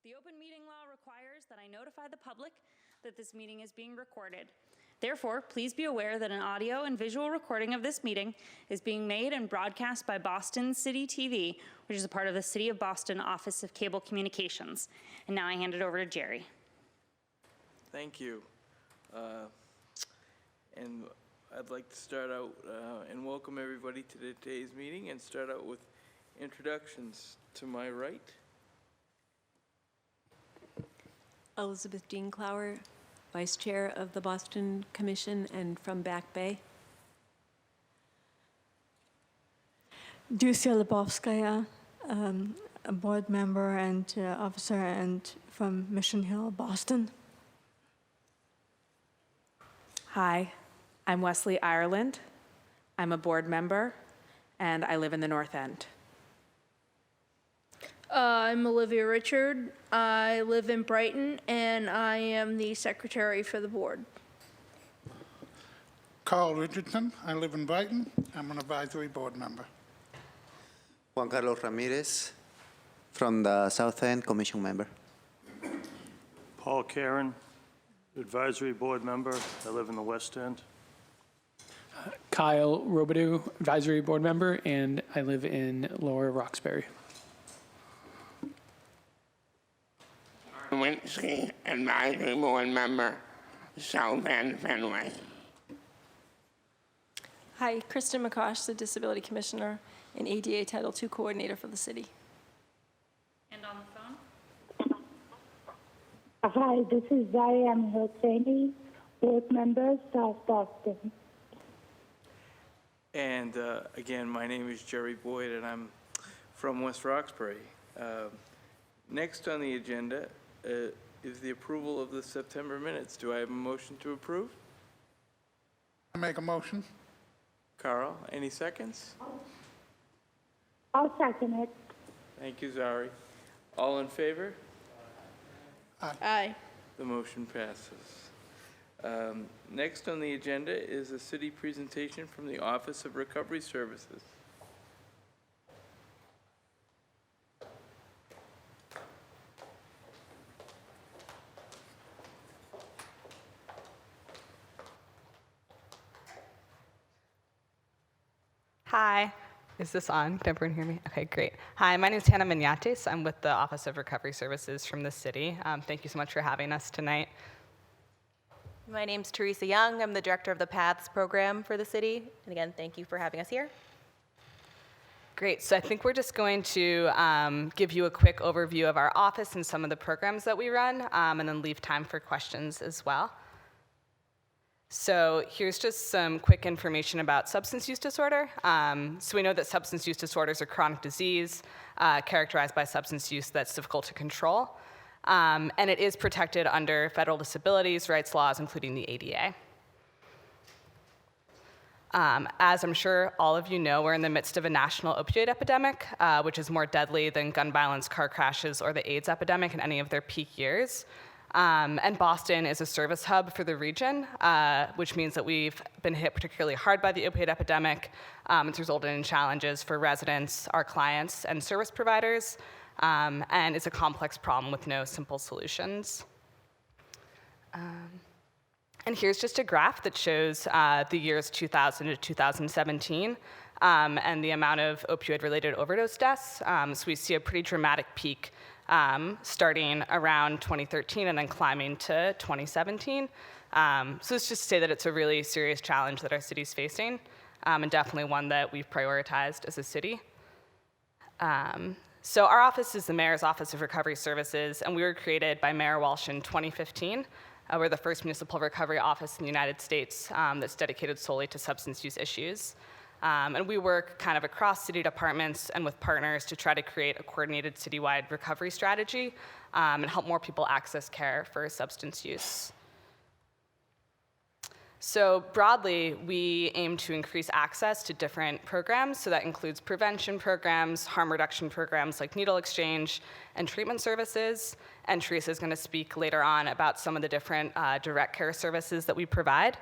The open meeting law requires that I notify the public that this meeting is being recorded. Therefore, please be aware that an audio and visual recording of this meeting is being made and broadcast by Boston City TV, which is a part of the City of Boston Office of Cable Communications. And now I hand it over to Jerry. Thank you. And I'd like to start out and welcome everybody to today's meeting and start out with introductions. To my right, Elizabeth Dean Clower, Vice Chair of the Boston Commission and from Back Bay. Dusia Lebovskaya, a board member and officer and from Mission Hill, Boston. Hi, I'm Wesley Ireland. I'm a board member and I live in the North End. I'm Olivia Richard. I live in Brighton, and I am the secretary for the board. Carl Richardson. I live in Brighton. I'm an advisory board member. Juan Carlos Ramirez from the South End, commission member. Paul Karen, advisory board member. I live in the West End. Kyle Robidoux, advisory board member, and I live in Lower Roxbury. Winsky, advisory board member, South End, Fenway. Hi, Kristen McCosh, the Disability Commissioner and ADA Title II Coordinator for the city. And on the phone? Hi, this is Diane Hosseini, board member, South Boston. and again, my name is Jerry Boyd, and I'm from West Roxbury. Next on the agenda is the approval of the September minutes. Do I have a motion to approve? I make a motion. Carl, any seconds? I'll second it. Thank you, Zari. All in favor? Aye. The motion passes. Next on the agenda is a city presentation from the Office of Recovery Services. Hi, is this on? Can everyone hear me? Okay, great. Hi, my name is Hannah Mignates. I'm with the Office of Recovery Services from the city. Thank you so much for having us tonight. My name's Teresa Young. I'm the director of the PATHS program for the city. And again, thank you for having us here. Great, so I think we're just going to give you a quick overview of our office and some of the programs that we run, and then leave time for questions as well. So here's just some quick information about substance use disorder. So we know that substance use disorders are chronic disease characterized by substance use that's difficult to control. And it is protected under federal disabilities rights laws, including the ADA. As I'm sure all of you know, we're in the midst of a national opioid epidemic, which is more deadly than gun violence, car crashes, or the AIDS epidemic in any of their peak years. And Boston is a service hub for the region, which means that we've been hit particularly hard by the opioid epidemic. It's resulted in challenges for residents, our clients, and service providers, and it's a complex problem with no simple solutions. And here's just a graph that shows the years 2000 to 2017 and the amount of opioid-related overdose deaths. So we see a pretty dramatic peak starting around 2013 and then climbing to 2017. So it's just to say that it's a really serious challenge that our city's facing, and definitely one that we've prioritized as a city. So our office is the Mayor's Office of Recovery Services, and we were created by Mayor Walsh in 2015. We're the first municipal recovery office in the United States that's dedicated solely to substance use issues. And we work kind of across city departments and with partners to try to create a coordinated citywide recovery strategy and help more people access care for substance use. So broadly, we aim to increase access to different programs. So that includes prevention programs, harm reduction programs like needle exchange, and treatment services. And Teresa is going to speak later on about some of the different direct care services that we provide.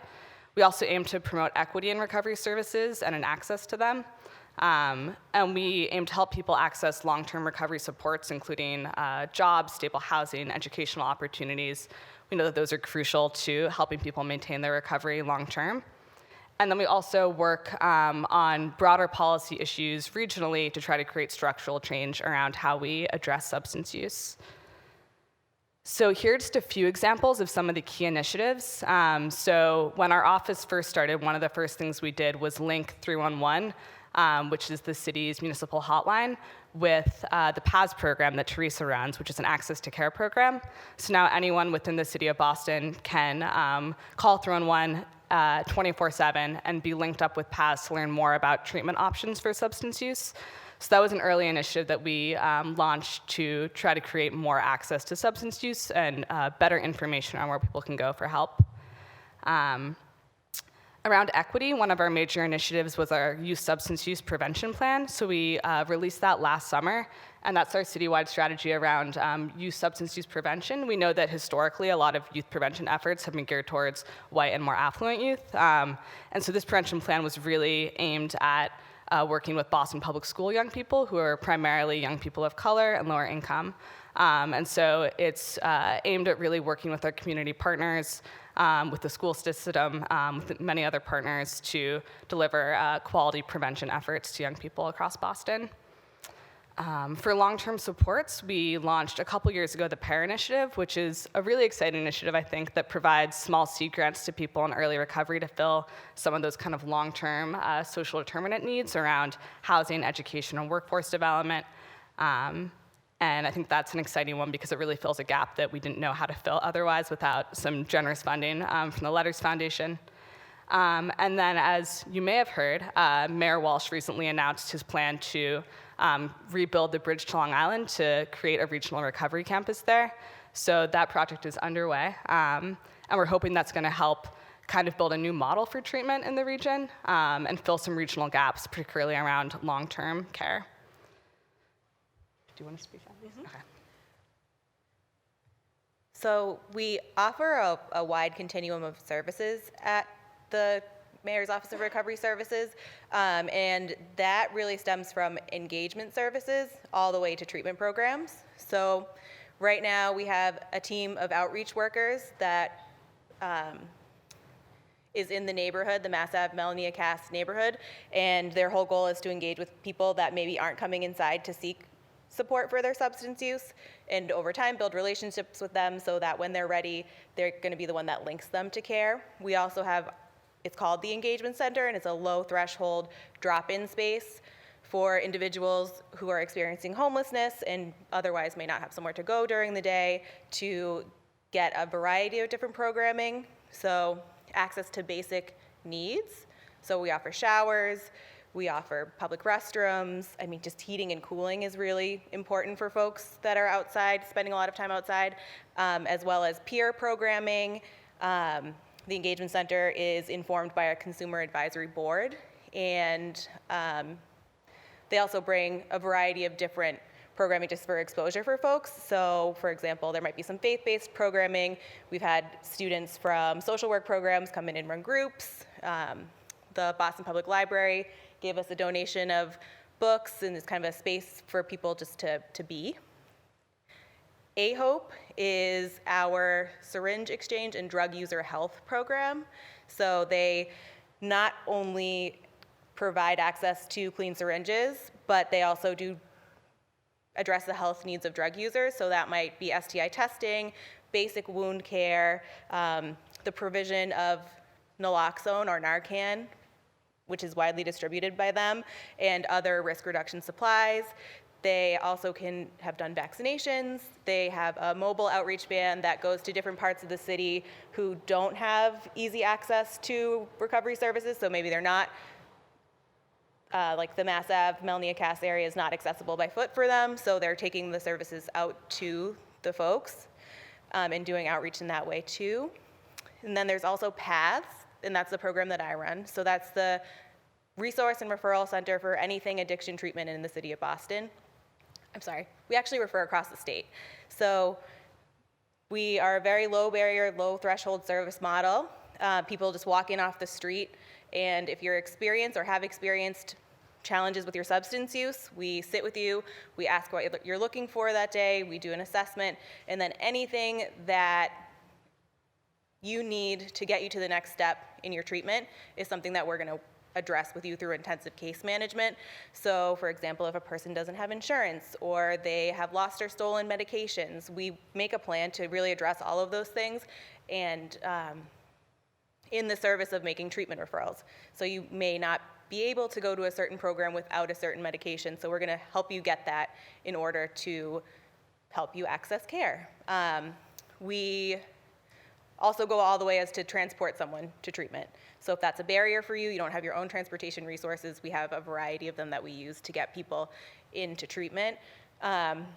We also aim to promote equity in recovery services and an access to them. And we aim to help people access long-term recovery supports, including jobs, stable housing, educational opportunities. We know that those are crucial to helping people maintain their recovery long-term. And then we also work on broader policy issues regionally to try to create structural change around how we address substance use. So here are just a few examples of some of the key initiatives. So when our office first started, one of the first things we did was link 311, which is the city's municipal hotline, with the PAS program that Teresa runs, which is an access to care program. So now anyone within the city of Boston can call 311 24/7 and be linked up with PAS to learn more about treatment options for substance use. So that was an early initiative that we launched to try to create more access to substance use and better information on where people can go for help. Around equity, one of our major initiatives was our youth substance use prevention plan. So we released that last summer, and that's our citywide strategy around youth substance use prevention. We know that historically a lot of youth prevention efforts have been geared towards white and more affluent youth. And so this prevention plan was really aimed at working with Boston Public School young people who are primarily young people of color and lower income. And so it's aimed at really working with our community partners, with the school system, with many other partners to deliver quality prevention efforts to young people across Boston. For long-term supports, we launched a couple years ago the PAIR initiative, which is a really exciting initiative, I think, that provides small seed grants to people in early recovery to fill some of those kind of long-term social determinant needs around housing, education, and workforce development. And I think that's an exciting one because it really fills a gap that we didn't know how to fill otherwise without some generous funding from the Letters Foundation. And then, as you may have heard, Mayor Walsh recently announced his plan to rebuild the bridge to Long Island to create a regional recovery campus there. So that project is underway, and we're hoping that's going to help kind of build a new model for treatment in the region and fill some regional gaps, particularly around long-term care. Do you want to speak on these? Okay. So we offer a wide continuum of services at the Mayor's Office of Recovery Services, and that really stems from engagement services all the way to treatment programs. So right now we have a team of outreach workers that is in the neighborhood, the Mass Ave Melania Cass neighborhood, and their whole goal is to engage with people that maybe aren't coming inside to seek support for their substance use, and over time build relationships with them so that when they're ready, they're going to be the one that links them to care. We also have, it's called the Engagement Center, and it's a low threshold drop-in space for individuals who are experiencing homelessness and otherwise may not have somewhere to go during the day to get a variety of different programming. So access to basic needs. So we offer showers, we offer public restrooms. I mean, just heating and cooling is really important for folks that are outside, spending a lot of time outside, as well as peer programming. The Engagement Center is informed by a consumer advisory board, and they also bring a variety of different programming just for exposure for folks. So, for example, there might be some faith-based programming. We've had students from social work programs come in and run groups. The Boston Public Library gave us a donation of books, and it's kind of a space for people just to be. A-Hope is our syringe exchange and drug user health program. So they not only provide access to clean syringes, but they also do address the health needs of drug users. So that might be STI testing, basic wound care, the provision of naloxone or Narcan, which is widely distributed by them, and other risk reduction supplies. They also have done vaccinations. They have a mobile outreach van that goes to different parts of the city who don't have easy access to recovery services. So maybe they're not, like the Mass Ave, Melania Cass area is not accessible by foot for them. So they're taking the services out to the folks and doing outreach in that way too. And then there's also Paths, and that's the program that I run. So that's the resource and referral center for anything addiction treatment in the city of Boston. I'm sorry, we actually refer across the state. So we are a very low barrier, low threshold service model. People just walk in off the street, and if you're experienced or have experienced challenges with your substance use, we sit with you, we ask what you're looking for that day, we do an assessment, and then anything that you need to get you to the next step in your treatment is something that we're going to address with you through intensive case management. So, for example, if a person doesn't have insurance or they have lost or stolen medications, we make a plan to really address all of those things and in the service of making treatment referrals. So you may not be able to go to a certain program without a certain medication, so we're going to help you get that in order to help you access care. We also go all the way as to transport someone to treatment. So if that's a barrier for you, you don't have your own transportation resources, we have a variety of them that we use to get people into treatment. And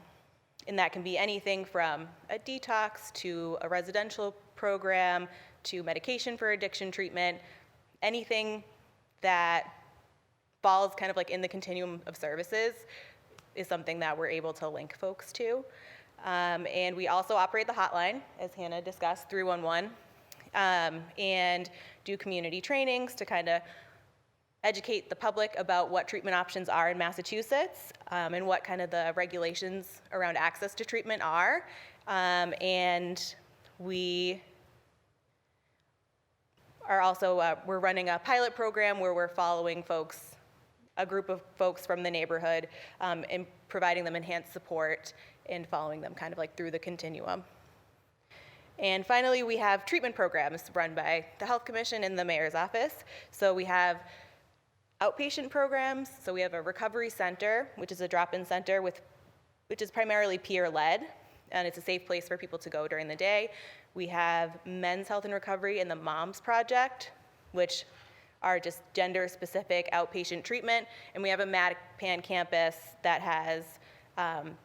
that can be anything from a detox to a residential program to medication for addiction treatment. Anything that falls kind of like in the continuum of services is something that we're able to link folks to. And we also operate the hotline, as Hannah discussed, 311, and do community trainings to kind of educate the public about what treatment options are in Massachusetts and what kind of the regulations around access to treatment are. And we are also, we're running a pilot program where we're following folks, a group of folks from the neighborhood and providing them enhanced support and following them kind of like through the continuum. And finally, we have treatment programs run by the Health Commission and the Mayor's Office. So we have outpatient programs. So we have a recovery center, which is a drop-in center which is primarily peer-led, and it's a safe place for people to go during the day. We have Men's Health and Recovery and the Moms Project, which are just gender-specific outpatient treatment. And we have a Mattapan campus that has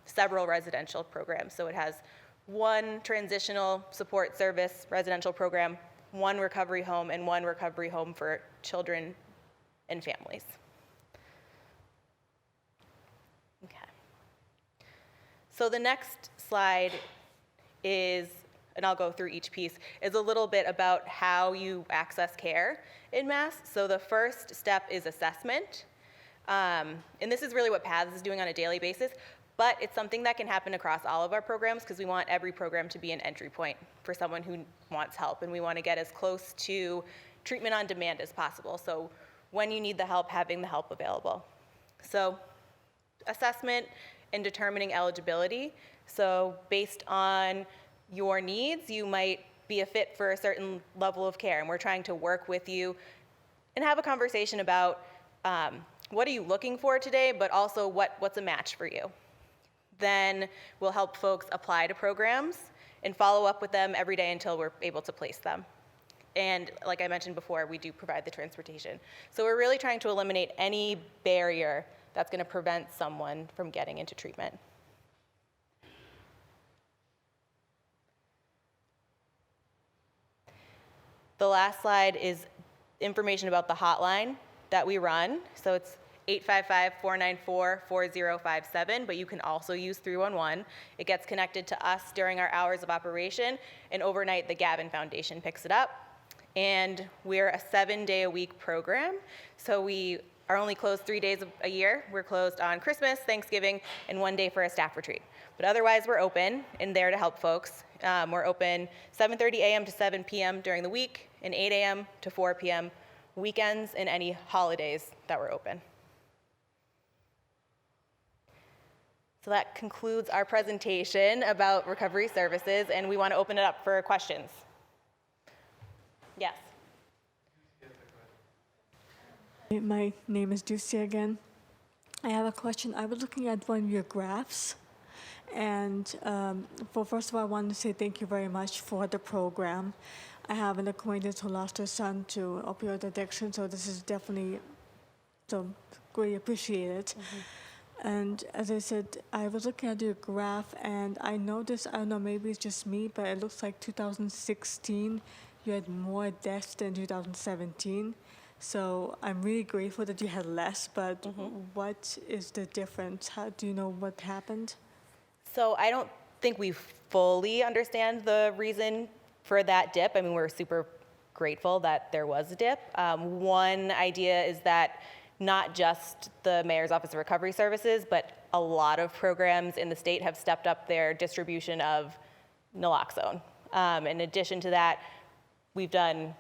several residential programs. So it has one transitional support service residential program, one recovery home, and one recovery home for children and families. Okay. So the next slide is, and I'll go through each piece, is a little bit about how you access care in Mass. So the first step is assessment. And this is really what PATHS is doing on a daily basis. But it's something that can happen across all of our programs because we want every program to be an entry point for someone who wants help. And we want to get as close to treatment on demand as possible. So when you need the help, having the help available. So assessment and determining eligibility. So based on your needs, you might be a fit for a certain level of care. And we're trying to work with you and have a conversation about what are you looking for today, but also what's a match for you. Then we'll help folks apply to programs and follow up with them every day until we're able to place them. And like I mentioned before, we do provide the transportation. So we're really trying to eliminate any barrier that's going to prevent someone from getting into treatment. The last slide is information about the hotline that we run. So it's 855-494-4057, but you can also use 311. It gets connected to us during our hours of operation, and overnight the Gavin Foundation picks it up. And we're a 7-day-a-week program, so we are only closed 3 days a year. We're closed on Christmas, Thanksgiving, and 1 day for a staff retreat. But otherwise, we're open and there to help folks. We're open 7:30 a.m. to 7 p.m. during the week, and 8 a.m. to 4 p.m. weekends and any holidays that we're open. So that concludes our presentation about recovery services, and we want to open it up for questions. Yes. My name is Ducia again. I have a question. I was looking at one of your graphs, and first of all, I want to say thank you very much for the program. I have an acquaintance who lost her son to opioid addiction, so this is definitely so greatly appreciated. Mm-hmm. And as I said, I was looking at your graph, and I noticed, I don't know, maybe it's just me, but it looks like 2016, you had more deaths than 2017. So I'm really grateful that you had less, but what is the difference? How do you know what happened? So I don't think we fully understand the reason for that dip. I mean, we're super grateful that there was a dip. One idea is that not just the Mayor's Office of Recovery Services, but a lot of programs in the state have stepped up their distribution of naloxone. In addition to that, we've done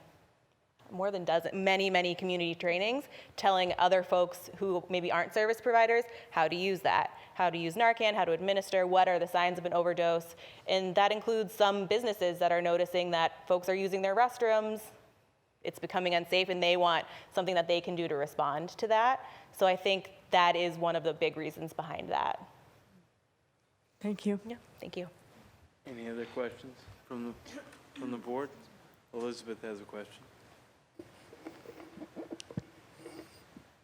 more than many community trainings telling other folks who maybe aren't service providers how to use that, how to use Narcan, how to administer, what are the signs of an overdose. And that includes some businesses that are noticing that folks are using their restrooms, it's becoming unsafe, and they want something that they can do to respond to that. So I think that is one of the big reasons behind that. Thank you. Yeah, thank you. Any other questions from the board? Elizabeth has a question.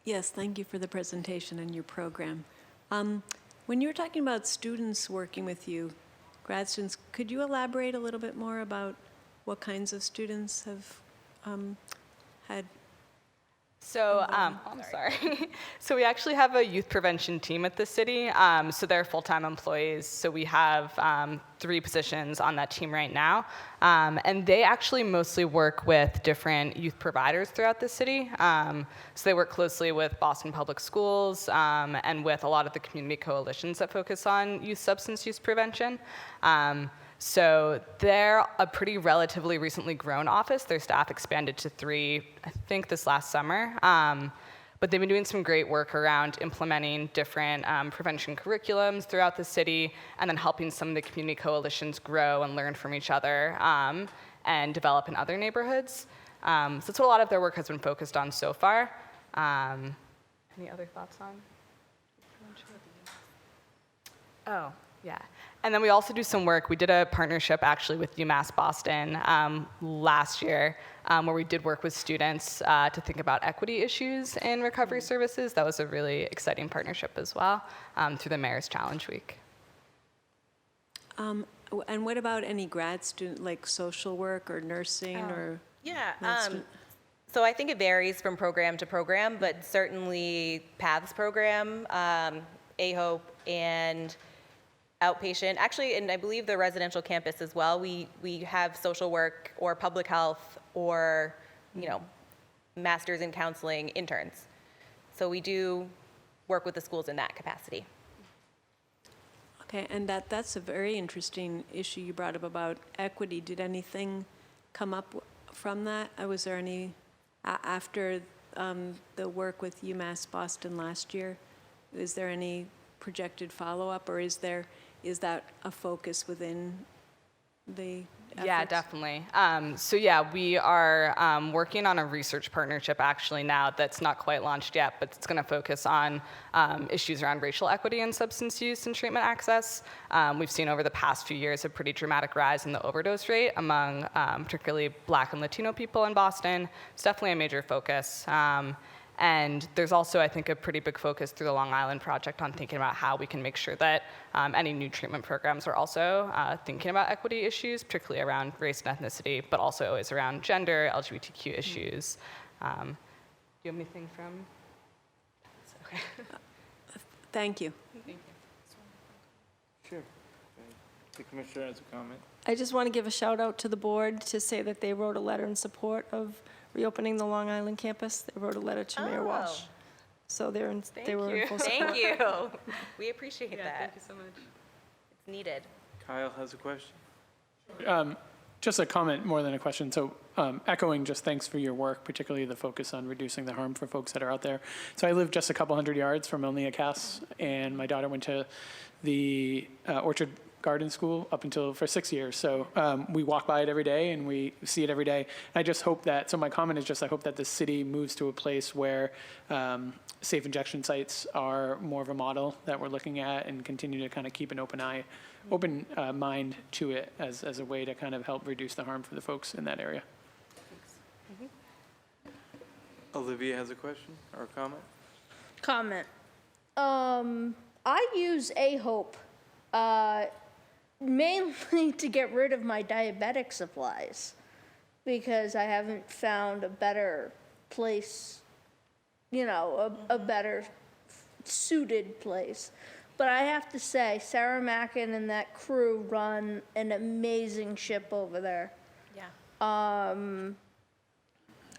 Yes, thank you for the presentation and your program. When you were talking about students working with you, grad students, could you elaborate a little bit more about what kinds of students have had? So, I'm sorry. So we actually have a youth prevention team at the city. So they're full-time employees. So we have 3 positions on that team right now. And they actually mostly work with different youth providers throughout the city. So they work closely with Boston Public Schools and with a lot of the community coalitions that focus on youth substance use prevention. So they're a pretty relatively recently grown office. Their staff expanded to 3, I think, this last summer. But they've been doing some great work around implementing different prevention curriculums throughout the city, and then helping some of the community coalitions grow and learn from each other and develop in other neighborhoods. So that's what a lot of their work has been focused on so far. Any other thoughts on prevention? Oh, yeah. And then we also do some work. We did a partnership actually with UMass Boston last year where we did work with students to think about equity issues in recovery services. That was a really exciting partnership as well through the Mayor's Challenge Week. And what about any grad student, like social work or nursing or? Yeah, so I think it varies from program to program, but certainly PATHS program, AHOPE, and outpatient, actually, and I believe the residential campus as well, we have social work or public health or, masters in counseling interns. So we do work with the schools in that capacity. Okay, and that's a very interesting issue you brought up about equity. Did anything come up from that? Was there any, after the work with UMass Boston last year, is there any projected follow-up, or is that a focus within the efforts? Yeah, definitely. So yeah, we are working on a research partnership actually now that's not quite launched yet, but it's going to focus on issues around racial equity and substance use and treatment access. We've seen over the past few years a pretty dramatic rise in the overdose rate among particularly Black and Latino people in Boston. It's definitely a major focus. And there's also, I think, a pretty big focus through the Long Island Project on thinking about how we can make sure that any new treatment programs are also thinking about equity issues, particularly around race and ethnicity, but also always around gender, LGBTQ issues. Do you have anything from? Okay. Thank you. Thank you. Sure. The commissioner has a comment. I just want to give a shout out to the board to say that they wrote a letter in support of reopening the Long Island campus. They wrote a letter to Mayor Walsh. So they were in full support. Thank you. We appreciate that. Thank you so much. It's needed. Kyle has a question. Just a comment more than a question. So echoing just thanks for your work, particularly the focus on reducing the harm for folks that are out there. So I live just a couple hundred yards from Melnia Cass, and my daughter went to the Orchard Garden School up until for 6 years. So we walk by it every day and we see it every day. And I just hope that, so my comment is just I hope that the city moves to a place where safe injection sites are more of a model that we're looking at, and continue to kind of keep an open mind to it as a way to kind of help reduce the harm for the folks in that area. Olivia has a question or a comment? I use AHOPE mainly to get rid of my diabetic supplies because I haven't found a better place, a better suited place. But I have to say, Sarah Mackin and that crew run an amazing ship over there. Yeah.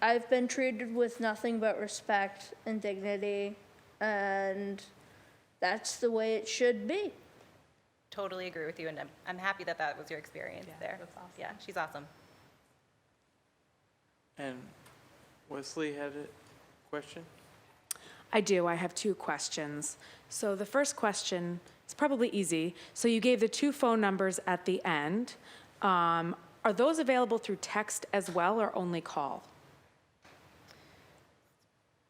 I've been treated with nothing but respect and dignity, and that's the way it should be. Totally agree with you, and I'm happy that that was your experience there. That's awesome. Yeah, she's awesome. And Wesley had a question? I do. I have two questions. So the first question is probably easy. So you gave the two phone numbers at the end. Are those available through text as well or only call?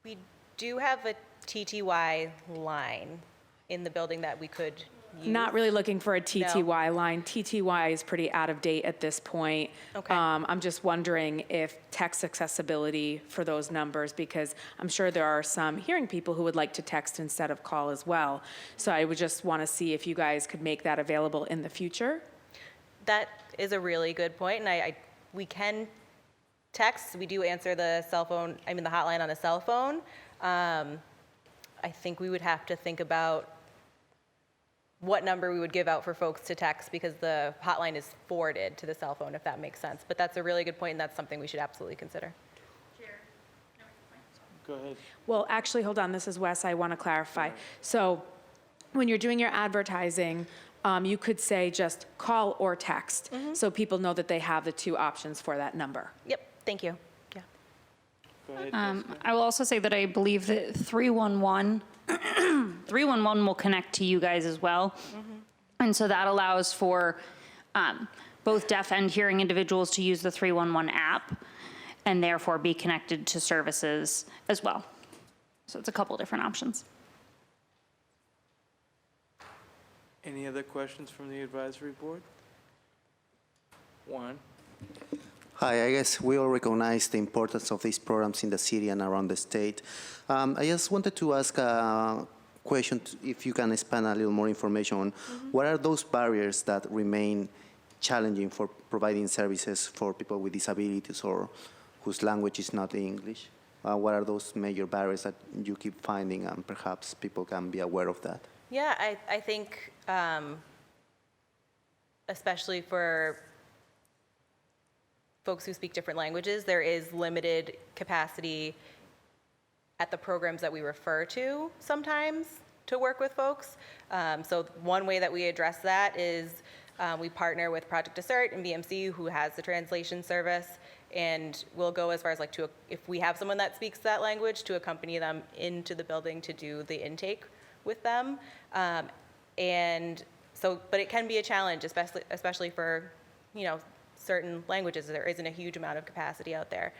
We do have a TTY line in the building that we could use. Not really looking for a TTY line. TTY is pretty out of date at this point. Okay. I'm just wondering if text accessibility for those numbers, because I'm sure there are some hearing people who would like to text instead of call as well. So I would just want to see if you guys could make that available in the future. That is a really good point, and we can text. We do answer the cell phone, the hotline on a cell phone. I think we would have to think about what number we would give out for folks to text, because the hotline is forwarded to the cell phone, if that makes sense. But that's a really good point, and that's something we should absolutely consider. Go ahead. Well, actually, hold on. This is Wes. I want to clarify. So when you're doing your advertising, you could say just call or text, so people know that they have the two options for that number. Yep, thank you. Yeah. Go ahead, Jessica. I will also say that I believe that 311 will connect to you guys as well. And so that allows for both deaf and hearing individuals to use the 311 app and therefore be connected to services as well. So it's a couple different options. Any other questions from the advisory board? Juan? Hi, I guess we all recognize the importance of these programs in the city and around the state. I just wanted to ask a question, if you can expand a little more information on what are those barriers that remain challenging for providing services for people with disabilities or whose language is not English? What are those major barriers that you keep finding, and perhaps people can be aware of that? Yeah, I think especially for folks who speak different languages, there is limited capacity at the programs that we refer to sometimes to work with folks. So one way that we address that is we partner with Project Assert and BMC, who has the translation service, and we'll go as far as if we have someone that speaks that language, to accompany them into the building to do the intake with them. And so, but it can be a challenge, especially for, certain languages. There isn't a huge amount of capacity out there.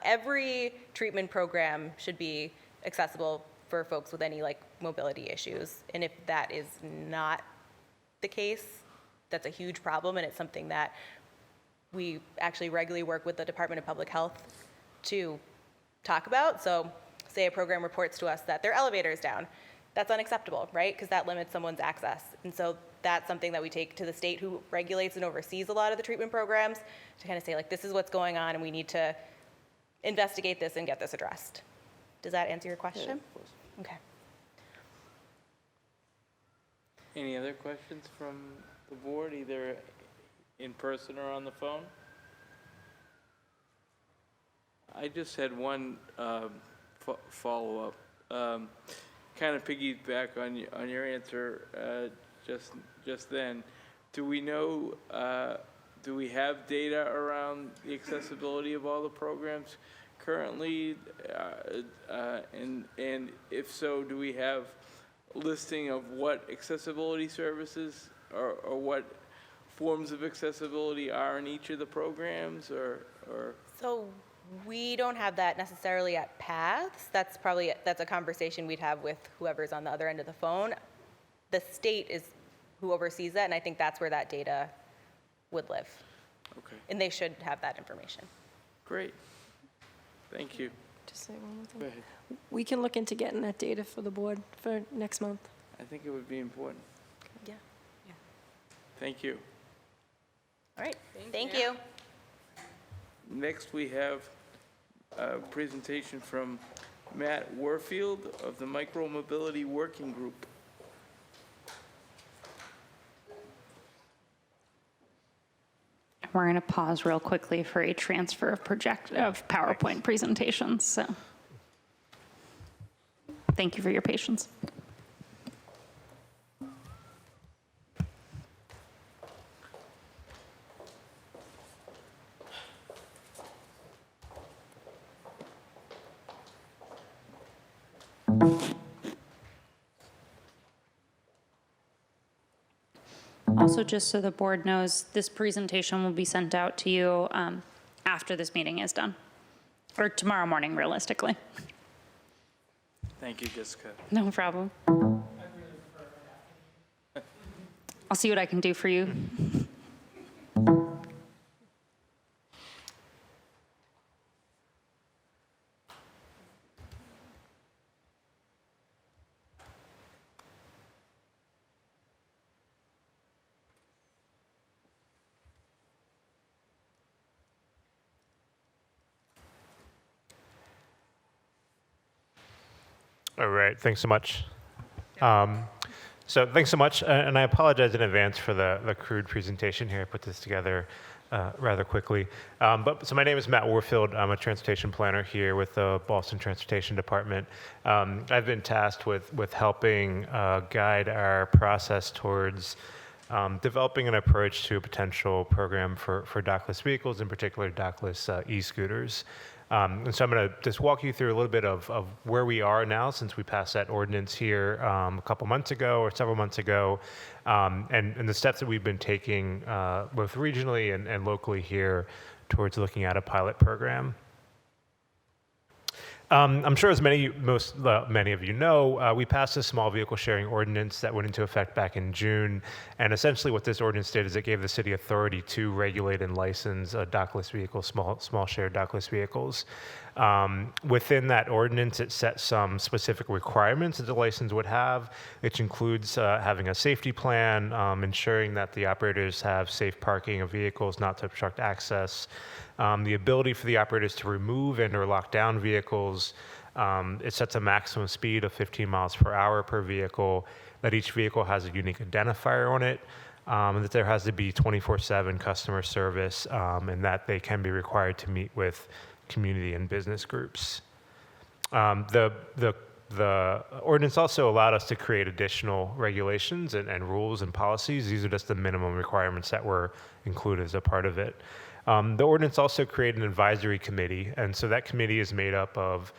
Every treatment program should be accessible for folks with any mobility issues. And if that is not the case, that's a huge problem, and it's something that we actually regularly work with the Department of Public Health to talk about. So say a program reports to us that their elevator is down. That's unacceptable, right? Because that limits someone's access. And so that's something that we take to the state, who regulates and oversees a lot of the treatment programs, to kind of say, this is what's going on, and we need to investigate this and get this addressed. Does that answer your question? Yeah, of course. Okay. Any other questions from the board, either in person or on the phone? I just had one follow-up. Kind of piggyback on your answer just then. Do we know? Do we have data around the accessibility of all the programs currently? And if so, do we have a listing of what accessibility services or what forms of accessibility are in each of the programs, or? So we don't have that necessarily at Paths. That's a conversation we'd have with whoever's on the other end of the phone. The state is who oversees that, and I think that's where that data would live. Okay. And they should have that information. Great. Thank you. Just say one more thing. Go ahead. We can look into getting that data for the board for next month. I think it would be important. Yeah. Thank you. All right. Thank you. Next, we have a presentation from Matt Warfield of the Micromobility Working Group. we're going to pause real quickly for a transfer of PowerPoint presentations. So thank you for your patience. Also, just so the board knows, this presentation will be sent out to you after this meeting is done, or tomorrow morning, realistically. Thank you, Jessica. No problem. I'll see what I can do for you. All right, thanks so much. So thanks so much, and I apologize in advance for the crude presentation here. I put this together rather quickly. So my name is Matt Warfield. I'm a transportation planner here with the Boston Transportation Department. I've been tasked with helping guide our process towards developing an approach to a potential program for dockless vehicles, in particular dockless e-scooters. And so I'm going to just walk you through a little bit of where we are now since we passed that ordinance here a couple months ago or several months ago, and the steps that we've been taking both regionally and locally here towards looking at a pilot program. I'm sure as many of you know, we passed a small vehicle sharing ordinance that went into effect back in June. And essentially what this ordinance did is it gave the city authority to regulate and license dockless vehicles, small shared dockless vehicles. Within that ordinance, it set some specific requirements that the license would have, which includes having a safety plan, ensuring that the operators have safe parking of vehicles, not to obstruct access, the ability for the operators to remove and or lock down vehicles. It sets a maximum speed of 15 miles per hour per vehicle, that each vehicle has a unique identifier on it, and that there has to be 24/7 customer service, and that they can be required to meet with community and business groups. The ordinance also allowed us to create additional regulations and rules and policies. These are just the minimum requirements that were included as a part of it. The ordinance also created an advisory committee, and so that committee is made up of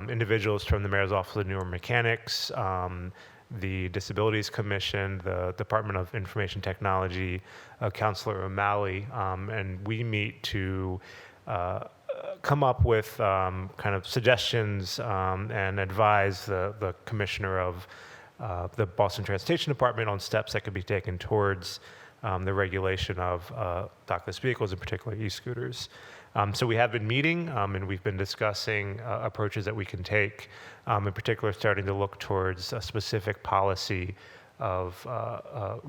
individuals from the Mayor's Office of Newer Mechanics, the Disabilities Commission, the Department of Information Technology, Councilor O'Malley, and we meet to come up with kind of suggestions and advise the commissioner of the Boston Transportation Department on steps that could be taken towards the regulation of dockless vehicles, in particular e-scooters. So we have been meeting and we've been discussing approaches that we can take, in particular starting to look towards a specific policy of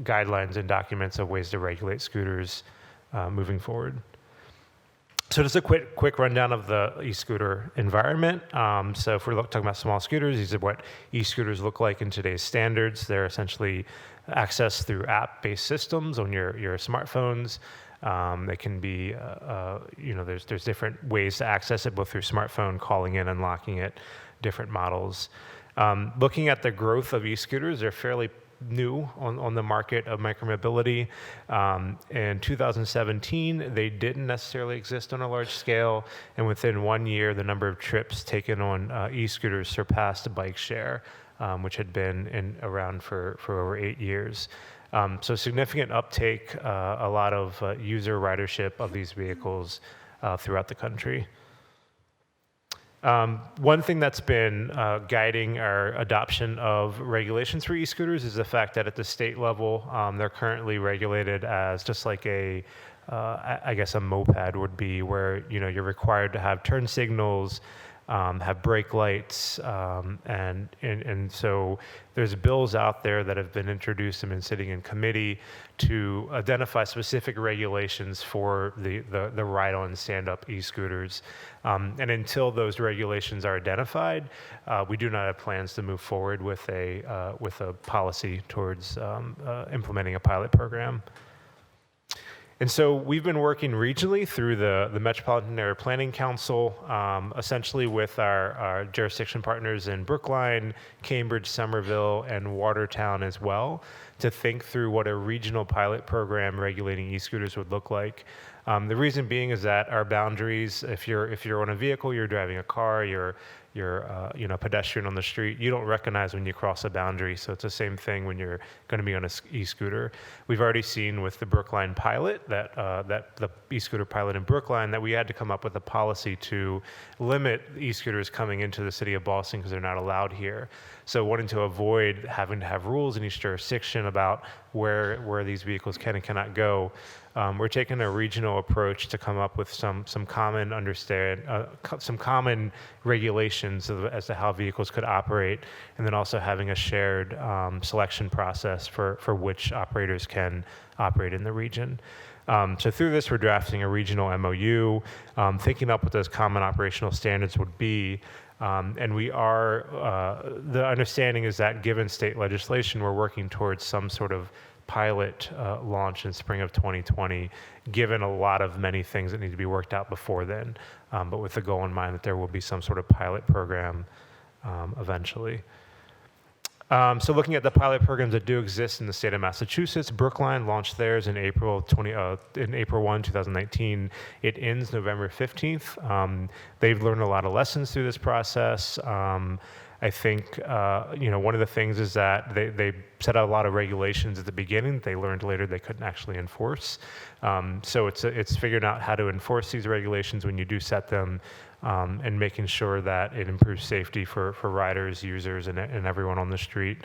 guidelines and documents of ways to regulate scooters moving forward. So just a quick rundown of the e-scooter environment. So if we're talking about small scooters, these are what e-scooters look like in today's standards. They're essentially accessed through app-based systems on your smartphones. They can be, there's different ways to access it, both through smartphone, calling in, unlocking it, different models. Looking at the growth of e-scooters, they're fairly new on the market of micromobility. In 2017, they didn't necessarily exist on a large scale, and within 1 year, the number of trips taken on e-scooters surpassed bike share, which had been around for over 8 years. So significant uptake, a lot of user ridership of these vehicles throughout the country. One thing that's been guiding our adoption of regulations for e-scooters is the fact that at the state level, they're currently regulated as just like I guess a moped would be, where you're required to have turn signals, have brake lights, and so there's bills out there that have been introduced and been sitting in committee to identify specific regulations for the ride-on stand-up e-scooters. And until those regulations are identified, we do not have plans to move forward with a policy towards implementing a pilot program. And so we've been working regionally through the Metropolitan Area Planning Council, essentially with our jurisdiction partners in Brookline, Cambridge, Somerville, and Watertown as well, to think through what a regional pilot program regulating e-scooters would look like. The reason being is that our boundaries, if you're on a vehicle, you're driving a car, you're pedestrian on the street, you don't recognize when you cross a boundary. So it's the same thing when you're going to be on an e-scooter. We've already seen with the Brookline pilot that the e-scooter pilot in Brookline that we had to come up with a policy to limit e-scooters coming into the city of Boston because they're not allowed here. So wanting to avoid having to have rules in each jurisdiction about where these vehicles can and cannot go, we're taking a regional approach to come up with some common some common regulations as to how vehicles could operate, and then also having a shared selection process for which operators can operate in the region. So through this, we're drafting a regional MOU, thinking up what those common operational standards would be. And we are, the understanding is that given state legislation, we're working towards some sort of pilot launch in spring of 2020, given a lot of many things that need to be worked out before then, but with the goal in mind that there will be some sort of pilot program eventually. So looking at the pilot programs that do exist in the state of Massachusetts, Brookline launched theirs in April 1, 2019. It ends November 15th. They've learned a lot of lessons through this process. I think one of the things is that they set out a lot of regulations at the beginning. They learned later they couldn't actually enforce. So it's figuring out how to enforce these regulations when you do set them, and making sure that it improves safety for riders, users, and everyone on the street.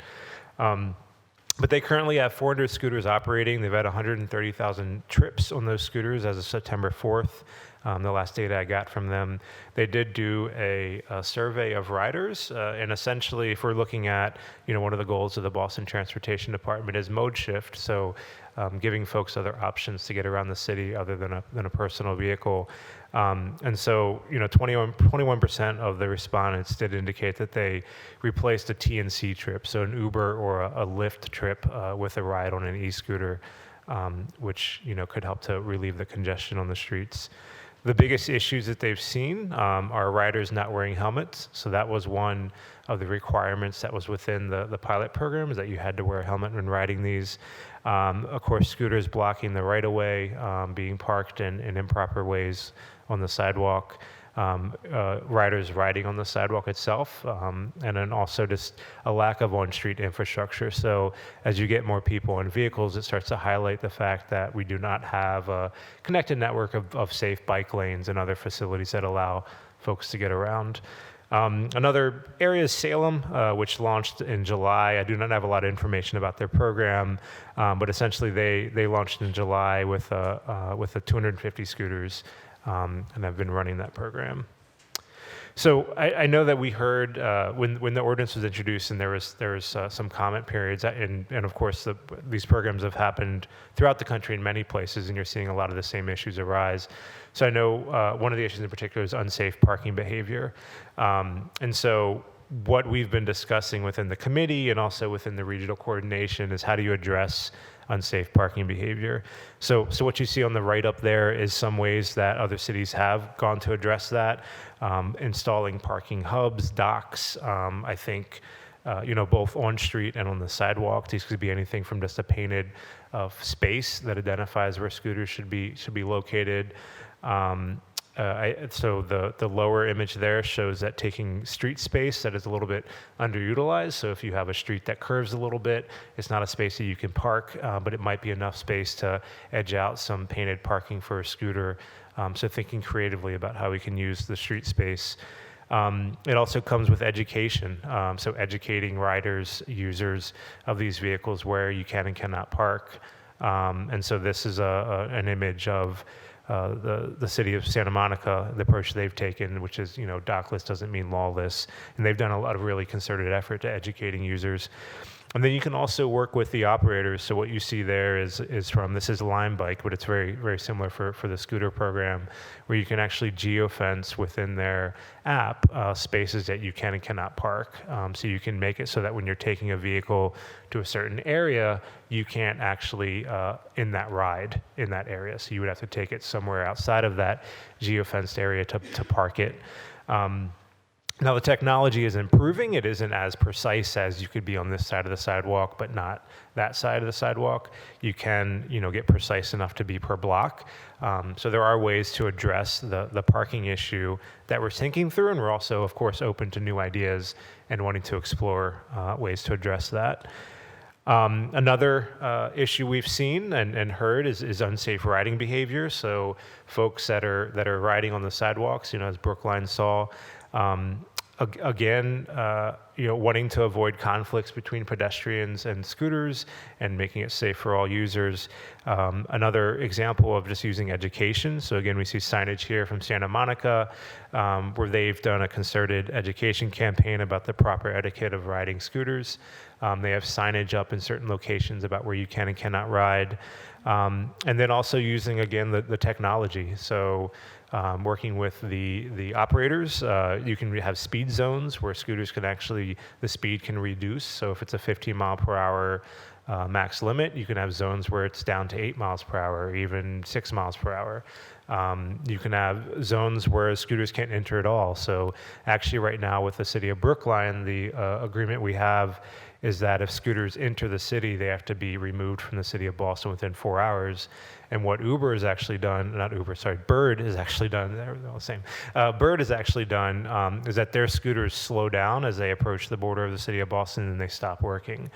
But they currently have 400 scooters operating. They've had 130,000 trips on those scooters as of September 4th. The last data I got from them. They did do a survey of riders, and essentially, if we're looking at, one of the goals of the Boston Transportation Department is mode shift, so giving folks other options to get around the city other than a personal vehicle. And so, 21% of the respondents did indicate that they replaced a T&C trip, so an Uber or a Lyft trip with a ride on an e-scooter, which, could help to relieve the congestion on the streets. The biggest issues that they've seen are riders not wearing helmets. So that was one of the requirements that was within the pilot program, is that you had to wear a helmet when riding these. Of course, scooters blocking the right-of-way, being parked in improper ways on the sidewalk, riders riding on the sidewalk itself, and then also just a lack of on-street infrastructure. So as you get more people in vehicles, it starts to highlight the fact that we do not have a connected network of safe bike lanes and other facilities that allow folks to get around. Another area is Salem, which launched in July. I do not have a lot of information about their program, but essentially they launched in July with 250 scooters, and I've been running that program. So I know that we heard when the ordinance was introduced, and there was some comment periods, and of course these programs have happened throughout the country in many places, and you're seeing a lot of the same issues arise. So I know one of the issues in particular is unsafe parking behavior, and so what we've been discussing within the committee and also within the regional coordination is how do you address unsafe parking behavior. So what you see on the right up there is some ways that other cities have gone to address that, installing parking hubs, docks, I think, both on street and on the sidewalk. These could be anything from just a painted space that identifies where scooters should be located. So the lower image there shows that taking street space that is a little bit underutilized. So if you have a street that curves a little bit, it's not a space that you can park, but it might be enough space to edge out some painted parking for a scooter. So thinking creatively about how we can use the street space. It also comes with education, so educating riders, users of these vehicles where you can and cannot park. And so this is an image of the city of Santa Monica, the approach they've taken, which is, dockless doesn't mean lawless. And they've done a lot of really concerted effort to educating users. And then you can also work with the operators. So what you see there is this is Lime Bike, but it's very, very similar for the scooter program, where you can actually geofence within their app spaces that you can and cannot park. So you can make it so that when you're taking a vehicle to a certain area, you can't actually in that ride in that area. So you would have to take it somewhere outside of that geofenced area to park it. Now the technology is improving. It isn't as precise as you could be on this side of the sidewalk, but not that side of the sidewalk. You can, get precise enough to be per block. So there are ways to address the parking issue that we're thinking through, and we're also, of course, open to new ideas and wanting to explore ways to address that. Another issue we've seen and heard is unsafe riding behavior. So folks that are riding on the sidewalks, as Brookline saw, again, wanting to avoid conflicts between pedestrians and scooters and making it safe for all users. Another example of just using education. So again, we see signage here from Santa Monica, where they've done a concerted education campaign about the proper etiquette of riding scooters. They have signage up in certain locations about where you can and cannot ride. And then also using, again, the technology. So working with the operators, you can have speed zones where scooters can the speed can reduce. So if it's a 15 mile per hour max limit, you can have zones where it's down to 8 miles per hour, or even 6 miles per hour. You can have zones where scooters can't enter at all. So actually right now with the city of Brookline, the agreement we have is that if scooters enter the city, they have to be removed from the city of Boston within 4 hours. And what Bird has actually done, Bird has actually done, they're all the same. Bird has actually done is that their scooters slow down as they approach the border of the city of Boston and they stop working.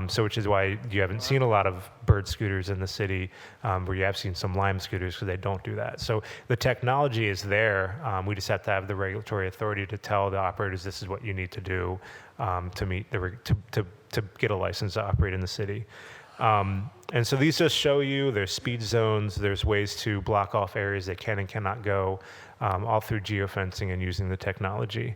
So which is why you haven't seen a lot of Bird scooters in the city, where you have seen some Lime scooters because they don't do that. So the technology is there. We just have to have the regulatory authority to tell the operators this is what you need to do to meet to get a license to operate in the city. And so these just show you there's speed zones, there's ways to block off areas that can and cannot go, all through geofencing and using the technology.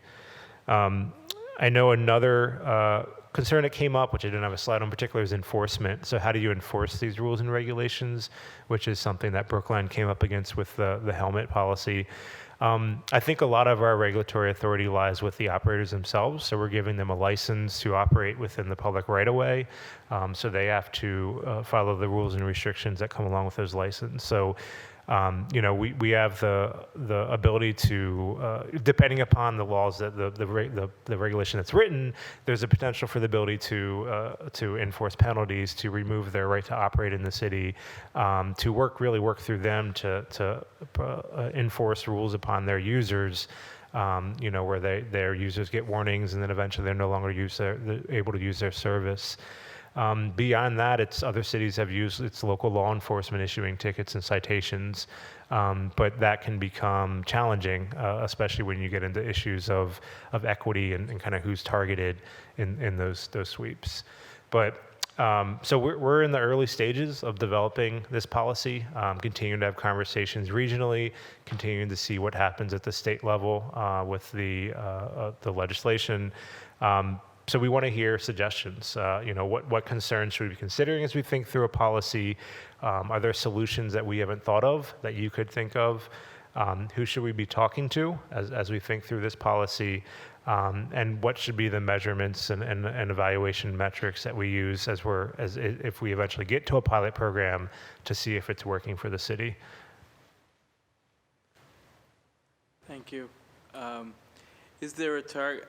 I know another concern that came up, which I didn't have a slide on particular, is enforcement. So how do you enforce these rules and regulations, which is something that Brookline came up against with the helmet policy. I think a lot of our regulatory authority lies with the operators themselves. So we're giving them a license to operate within the public right-of-way. So they have to follow the rules and restrictions that come along with those licenses. So, we have the ability to, depending upon the laws that the regulation that's written, there's a potential for the ability to enforce penalties, to remove their right to operate in the city, to work through them to enforce rules upon their users. Where their users get warnings and then eventually they're no longer able to use their service. Beyond that, other cities have used its local law enforcement issuing tickets and citations, but that can become challenging, especially when you get into issues of equity and kind of who's targeted in those sweeps. But so we're in the early stages of developing this policy, continuing to have conversations regionally, continuing to see what happens at the state level with the legislation. So we want to hear suggestions. What concerns should we be considering as we think through a policy? Are there solutions that we haven't thought of that you could think of? Who should we be talking to as we think through this policy? And what should be the measurements and evaluation metrics that we use if we eventually get to a pilot program to see if it's working for the city? Thank you. Is there a target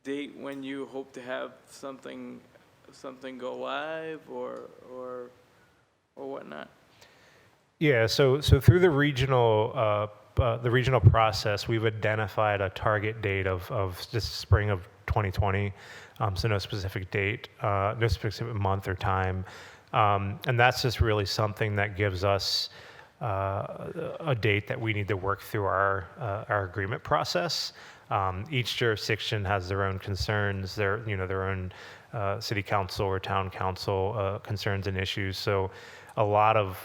date when you hope to have something go live or whatnot? Yeah. So through the regional process, we've identified a target date of this spring of 2020. So no specific date, no specific month or time, and that's just really something that gives us a date that we need to work through our agreement process. Each jurisdiction has their own concerns, their own city council or town council concerns and issues. So a lot of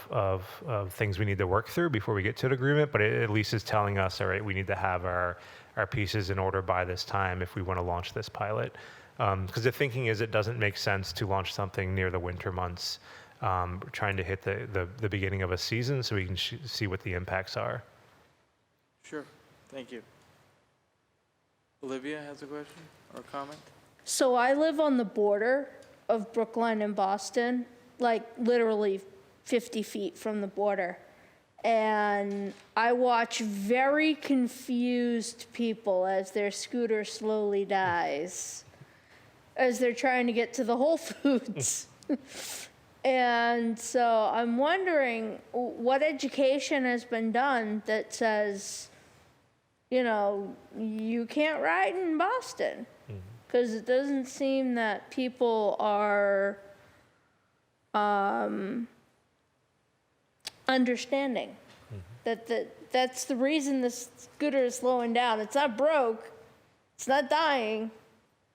things we need to work through before we get to an agreement, but it at least is telling us, all right, we need to have our our pieces in order by this time if we want to launch this pilot. Because the thinking is it doesn't make sense to launch something near the winter months. We're trying to hit the beginning of a season so we can see what the impacts are. Sure, thank you. Olivia has a question or comment? So I live on the border of Brookline and Boston, like literally 50 feet from the border. And I watch very confused people as their scooter slowly dies, as they're trying to get to the Whole Foods. And so I'm wondering what education has been done that says, you know, you can't ride in Boston. Because it doesn't seem that people are understanding that's the reason the scooter is slowing down. It's not broke, it's not dying,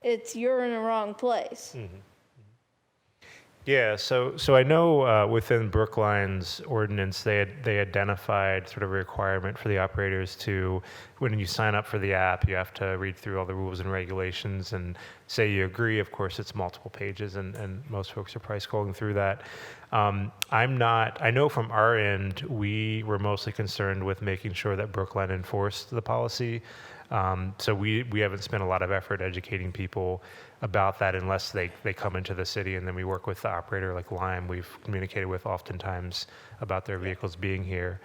it's you're in the wrong place. Yeah, so I know within Brookline's ordinance, they identified sort of a requirement for the operators to, when you sign up for the app, you have to read through all the rules and regulations and say you agree. Of course, it's multiple pages, and most folks are probably scrolling through that. I know from our end, we were mostly concerned with making sure that Brookline enforced the policy. So we haven't spent a lot of effort educating people about that unless they come into the city, and then we work with the operator like Lime we've communicated with oftentimes about their vehicles being here.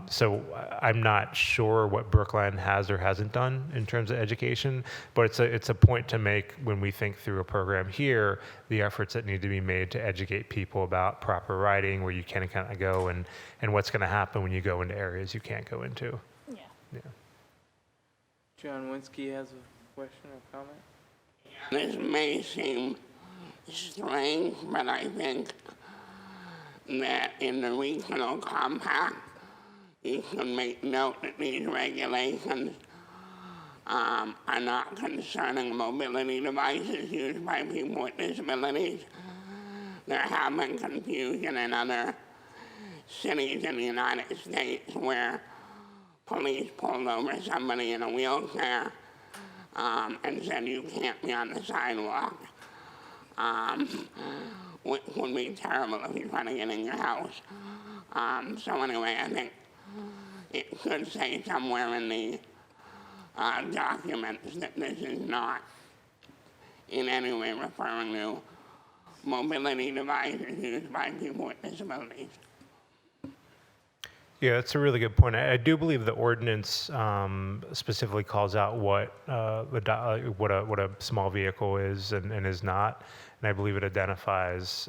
So I'm not sure what Brookline has or hasn't done in terms of education, but it's a point to make when we think through a program here, the efforts that need to be made to educate people about proper riding, where you can kind of go, and what's going to happen when you go into areas you can't go into. Yeah. John Winsky has a question or comment? This may seem strange, but I think that in the regional compact, you should make note that these regulations are not concerning mobility devices used by people with disabilities. There have been confusion in other cities in the United States where police pulled over somebody in a wheelchair and said you can't be on the sidewalk, which would be terrible if you're trying to get in your house. So anyway, I think it should say somewhere in the documents that this is not in any way referring to mobility devices used by people with disabilities. Yeah, that's a really good point. I do believe the ordinance specifically calls out what a small vehicle is and is not, and I believe it identifies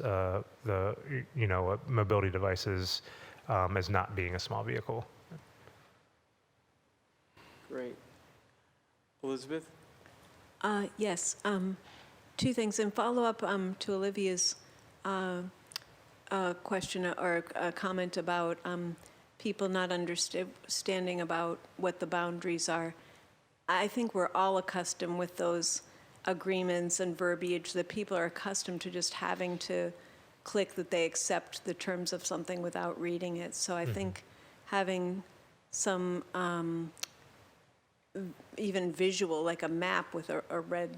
mobility devices as not being a small vehicle. Great. Elizabeth? Yes, two things. In follow-up to Olivia's question or comment about people not understanding about what the boundaries are. I think we're all accustomed with those agreements and verbiage that people are accustomed to just having to click that they accept the terms of something without reading it. So I think having some even visual, like a map with a red,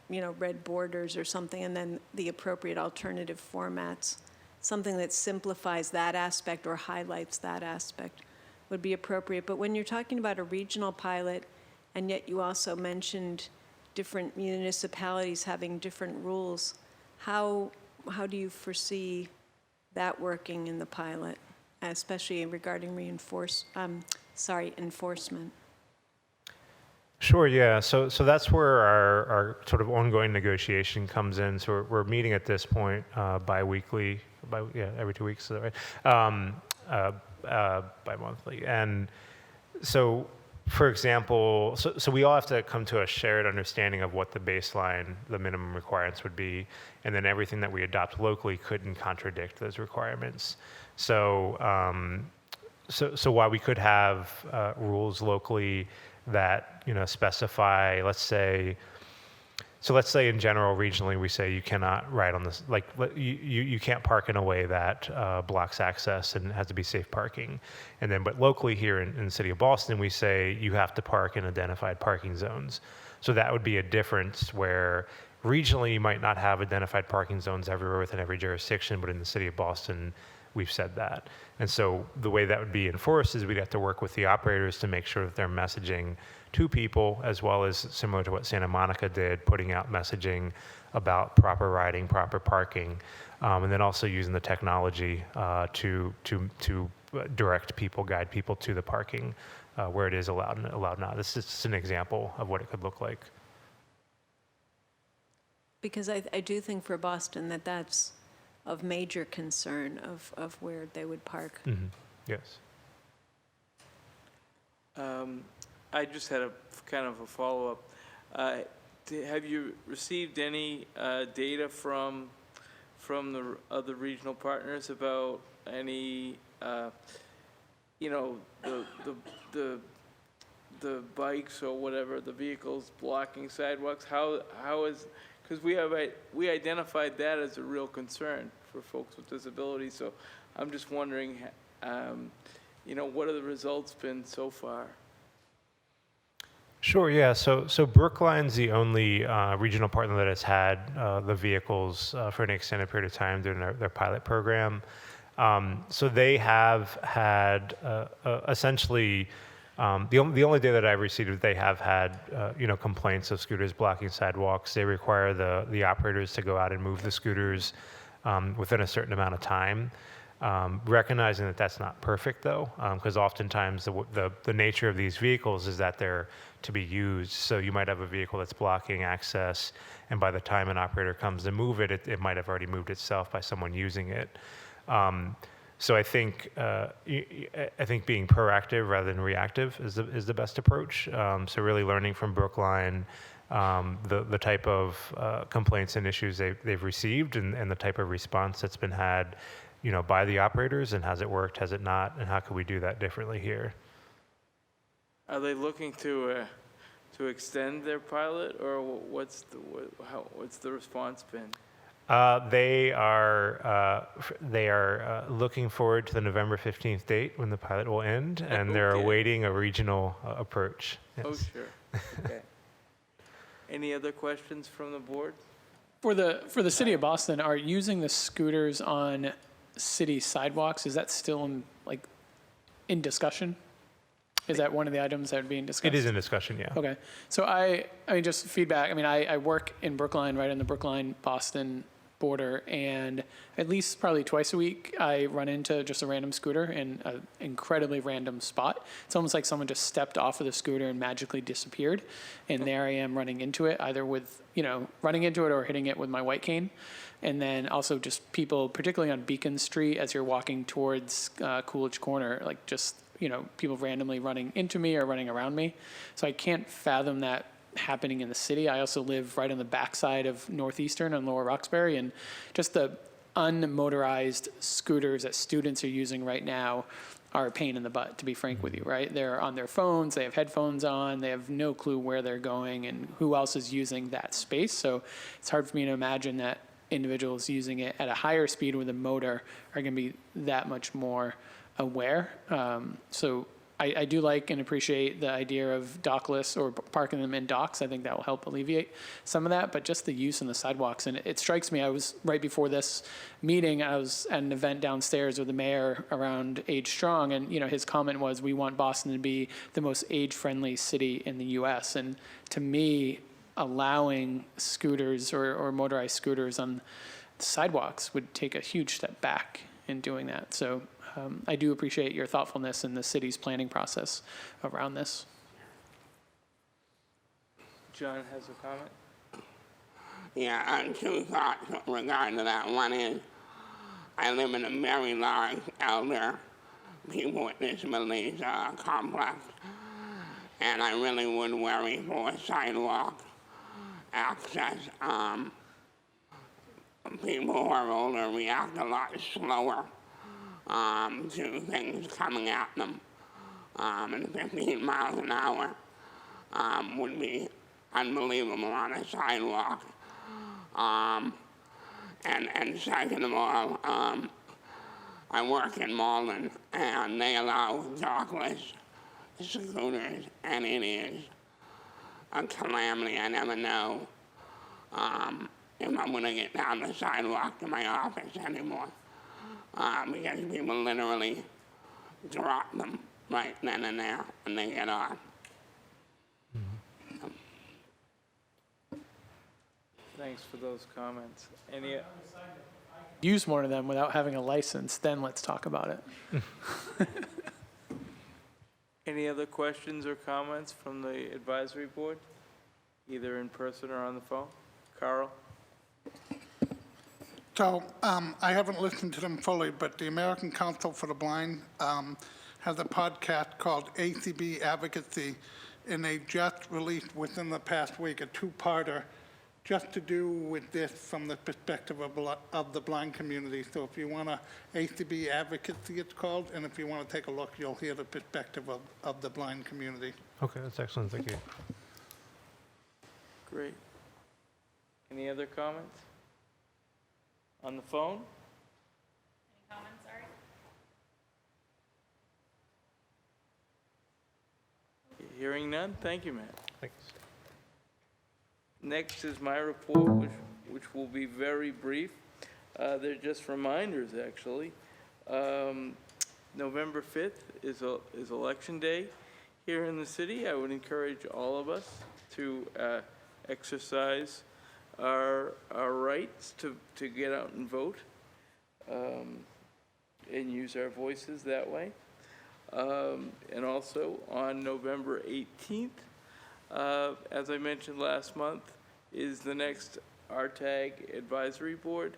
red borders or something, and then the appropriate alternative formats, something that simplifies that aspect or highlights that aspect would be appropriate. But when you're talking about a regional pilot, and yet you also mentioned different municipalities having different rules, how do you foresee that working in the pilot, especially regarding enforcement? Sure, yeah. So that's where our sort of ongoing negotiation comes in. So we're meeting at this point bi-weekly, every 2 weeks, is that right? Bi-monthly. And so, for example, so we all have to come to a shared understanding of what the baseline, the minimum requirements would be, and then everything that we adopt locally couldn't contradict those requirements. So while we could have rules locally that specify, let's say, So let's say in general, regionally, we say you cannot ride on this, like you can't park in a way that blocks access and has to be safe parking. And then, but locally here in the city of Boston, we say you have to park in identified parking zones. So that would be a difference where regionally you might not have identified parking zones everywhere within every jurisdiction, but in the city of Boston, we've said that. And so the way that would be enforced is we'd have to work with the operators to make sure that they're messaging to people, as well as similar to what Santa Monica did, putting out messaging about proper riding, proper parking, and then also using the technology to direct people, guide people to the parking where it is allowed and allowed not. This is just an example of what it could look like. Because I do think for Boston that that's of major concern of where they would park. Mm-hmm. Yes. I just had a kind of a follow-up. Have you received any data from the other regional partners about any, you know, the bikes or whatever, the vehicles blocking sidewalks? How is, because we identified that as a real concern for folks with disabilities. So I'm just wondering, you know, what have the results been so far? Sure, yeah. So Brookline's the only regional partner that has had the vehicles for an extended period of time during their pilot program. So they have had essentially the only data that I've received is they have had you know, complaints of scooters blocking sidewalks. They require the operators to go out and move the scooters within a certain amount of time. Recognizing that that's not perfect though, because oftentimes the nature of these vehicles is that they're to be used. So you might have a vehicle that's blocking access, and by the time an operator comes to move it, it might have already moved itself by someone using it. So I think being proactive rather than reactive is the best approach. So really learning from Brookline the type of complaints and issues they've received, and the type of response that's been had, you know, by the operators, and has it worked, has it not, and how could we do that differently here? Are they looking to extend their pilot, or what's the response been? They are looking forward to the November 15th date when the pilot will end, and they're awaiting a regional approach. Yes. Oh, sure. Okay. Any other questions from the board? For the city of Boston, are using the scooters on city sidewalks, is that still in discussion? Is that one of the items that are being discussed? It is in discussion, yeah. Okay. So I mean, just feedback. I mean, I work in Brookline, right on the Brookline-Boston border, and at least probably twice a week, I run into just a random scooter in an incredibly random spot. It's almost like someone just stepped off of the scooter and magically disappeared. And there I am running into it, either with, you know, running into it or hitting it with my white cane. And then also just people, particularly on Beacon Street, as you're walking towards Coolidge Corner, like just, you know, people randomly running into me or running around me. So I can't fathom that happening in the city. I also live right on the backside of Northeastern and Lower Roxbury, and just the unmotorized scooters that students are using right now are a pain in the butt, to be frank with you, right? They're on their phones, they have headphones on, they have no clue where they're going and who else is using that space. So it's hard for me to imagine that individuals using it at a higher speed with a motor are going to be that much more aware. So I do like and appreciate the idea of dockless or parking them in docks. I think that will help alleviate some of that, but just the use on the sidewalks. And it strikes me, I was right before this meeting, I was at an event downstairs with the mayor around Age Strong, and, you know, his comment was, we want Boston to be the most age-friendly city in the US. And to me, allowing scooters or motorized scooters on sidewalks would take a huge step back in doing that. So I do appreciate your thoughtfulness in the city's planning process around this. John has a comment? Yeah, I have two thoughts regarding that. One is, I live in a very large elder people with disabilities complex, and I really would worry for sidewalk access. People who are older react a lot slower to things coming at them, and 15 miles an hour would be unbelievable on the sidewalk. And second of all, I work in Malden, and they allow dockless scooters, and it is a calamity. I never know if I'm going to get down the sidewalk to my office anymore, because people literally drop them right then and there, and they get off. Thanks for those comments. Any? Use one of them without having a license, then let's talk about it. Any other questions or comments from the advisory board, either in person or on the phone? Carl? So I haven't listened to them fully, but the American Council for the Blind has a podcast called ACB Advocacy, and they just released within the past week a two-parter just to do with this from the perspective of the blind community. So if you want to, ACB Advocacy it's called, and if you want to take a look, you'll hear the perspective of the blind community. Okay, that's excellent. Thank you. Great. Any other comments? On the phone? Any comments, Ari? Hearing none, thank you, Matt. Thanks. Next is my report, which will be very brief. They're just reminders, actually. November 5th is Election Day here in the city. I would encourage all of us to exercise our rights to get out and vote and use our voices that way. And also on November 18th, as I mentioned last month, is the next RTAG advisory board,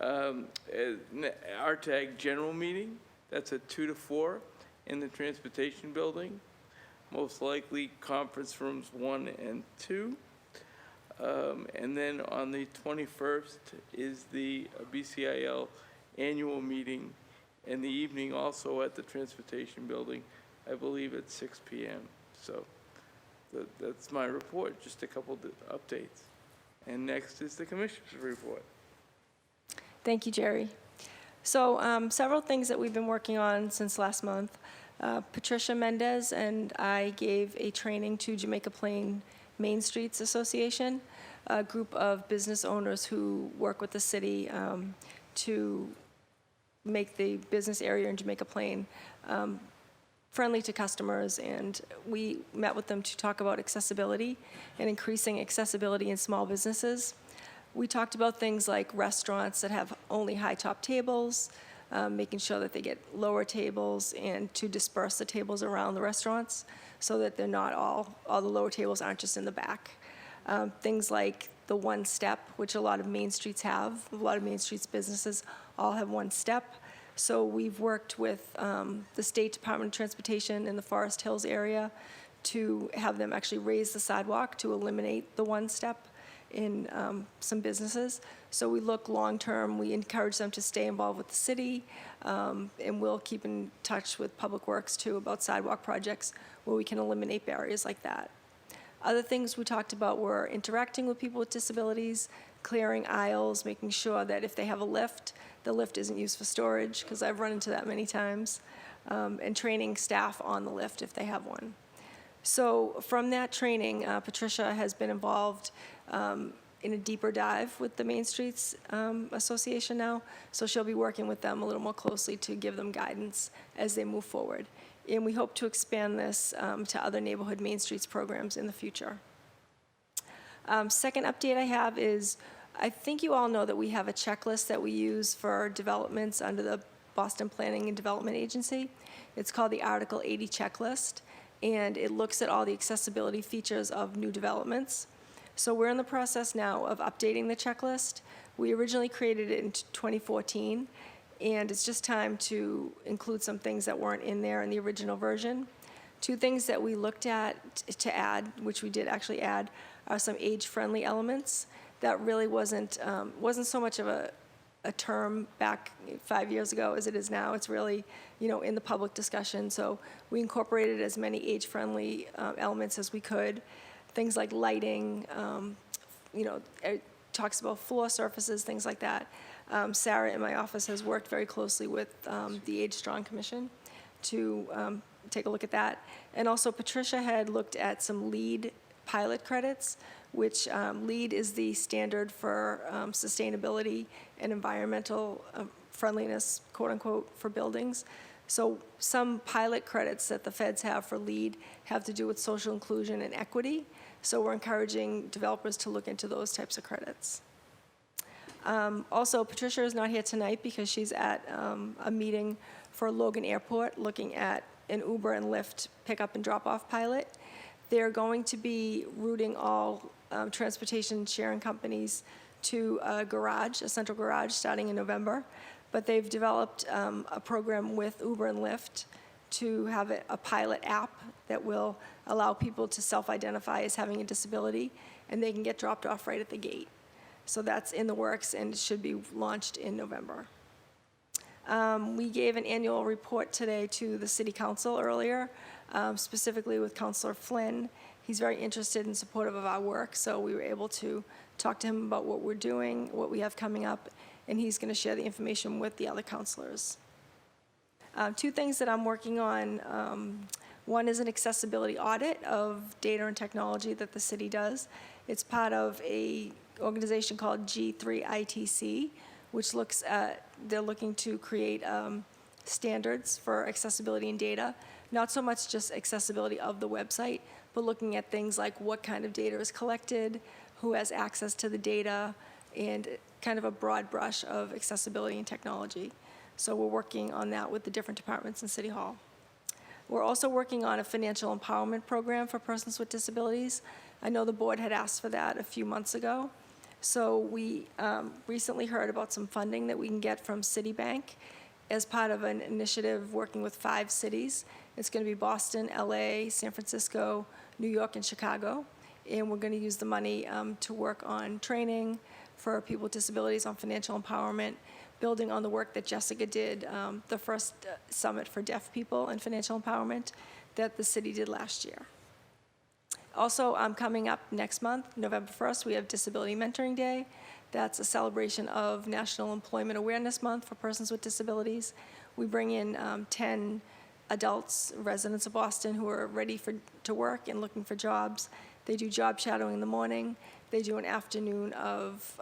RTAG general meeting. That's at 2 to 4 in the transportation building, most likely conference rooms 1 and 2. And then on the 21st is the BCIL annual meeting in the evening, also at the transportation building, I believe at 6 p.m. So that's my report, just a couple of updates. And next is the commission's report. Thank you, Jerry. So several things that we've been working on since last month. Patricia Mendez and I gave a training to Jamaica Plain Main Streets Association, a group of business owners who work with the city to make the business area in Jamaica Plain friendly to customers, and we met with them to talk about accessibility and increasing accessibility in small businesses. We talked about things like restaurants that have only high top tables, making sure that they get lower tables, and to disperse the tables around the restaurants so that they're not all the lower tables aren't just in the back. Things like the one step, which a lot of Main Streets have. A lot of Main Streets businesses all have one step. So we've worked with the State Department of Transportation in the Forest Hills area to have them actually raise the sidewalk to eliminate the one step in some businesses. So we look long-term. We encourage them to stay involved with the city, and we'll keep in touch with Public Works, too, about sidewalk projects where we can eliminate barriers like that. Other things we talked about were interacting with people with disabilities, clearing aisles, making sure that if they have a lift, the lift isn't used for storage, because I've run into that many times, and training staff on the lift if they have one. So from that training, Patricia has been involved in a deeper dive with the Main Streets Association now, so she'll be working with them a little more closely to give them guidance as they move forward. And we hope to expand this to other neighborhood Main Streets programs in the future. Second update I have is, I think you all know that we have a checklist that we use for developments under the Boston Planning and Development Agency. It's called the Article 80 Checklist, and it looks at all the accessibility features of new developments. So we're in the process now of updating the checklist. We originally created it in 2014, and it's just time to include some things that weren't in there in the original version. Two things that we looked at to add, which we did actually add, are some age-friendly elements. That really wasn't so much of a term back 5 years ago as it is now. It's really, in the public discussion. So we incorporated as many age-friendly elements as we could. things like lighting, it talks about floor surfaces, things like that. Sarah in my office has worked very closely with the Age Strong Commission to take a look at that. And also Patricia had looked at some LEED pilot credits, which LEED is the standard for sustainability and environmental friendliness, quote unquote, for buildings. So some pilot credits that the feds have for LEED have to do with social inclusion and equity. So we're encouraging developers to look into those types of credits. Also, Patricia is not here tonight because she's at a meeting for Logan Airport looking at an Uber and Lyft pickup and drop-off pilot. They're going to be routing all transportation sharing companies to a garage, a central garage, starting in November. But they've developed a program with Uber and Lyft to have a pilot app that will allow people to self-identify as having a disability, and they can get dropped off right at the gate. So that's in the works and should be launched in November. We gave an annual report today to the City Council earlier, specifically with Councilor Flynn. He's very interested and supportive of our work, so we were able to talk to him about what we're doing, what we have coming up, and he's going to share the information with the other councilors. Two things that I'm working on. One is an accessibility audit of data and technology that the city does. It's part of a organization called G3ITC, which looks at, they're looking to create standards for accessibility in data, not so much just accessibility of the website, but looking at things like what kind of data is collected, who has access to the data, and kind of a broad brush of accessibility and technology. So we're working on that with the different departments in City Hall. We're also working on a financial empowerment program for persons with disabilities. I know the board had asked for that a few months ago. So we recently heard about some funding that we can get from Citibank as part of an initiative working with 5 cities. It's going to be Boston, LA, San Francisco, New York, and Chicago. And we're going to use the money to work on training for people with disabilities on financial empowerment, building on the work that Jessica did, the first summit for deaf people and financial empowerment that the city did last year. Also, coming up next month, November 1st, we have Disability Mentoring Day. That's a celebration of National Employment Awareness Month for persons with disabilities. We bring in 10 adults, residents of Boston, who are ready to work and looking for jobs. They do job shadowing in the morning. They do an afternoon of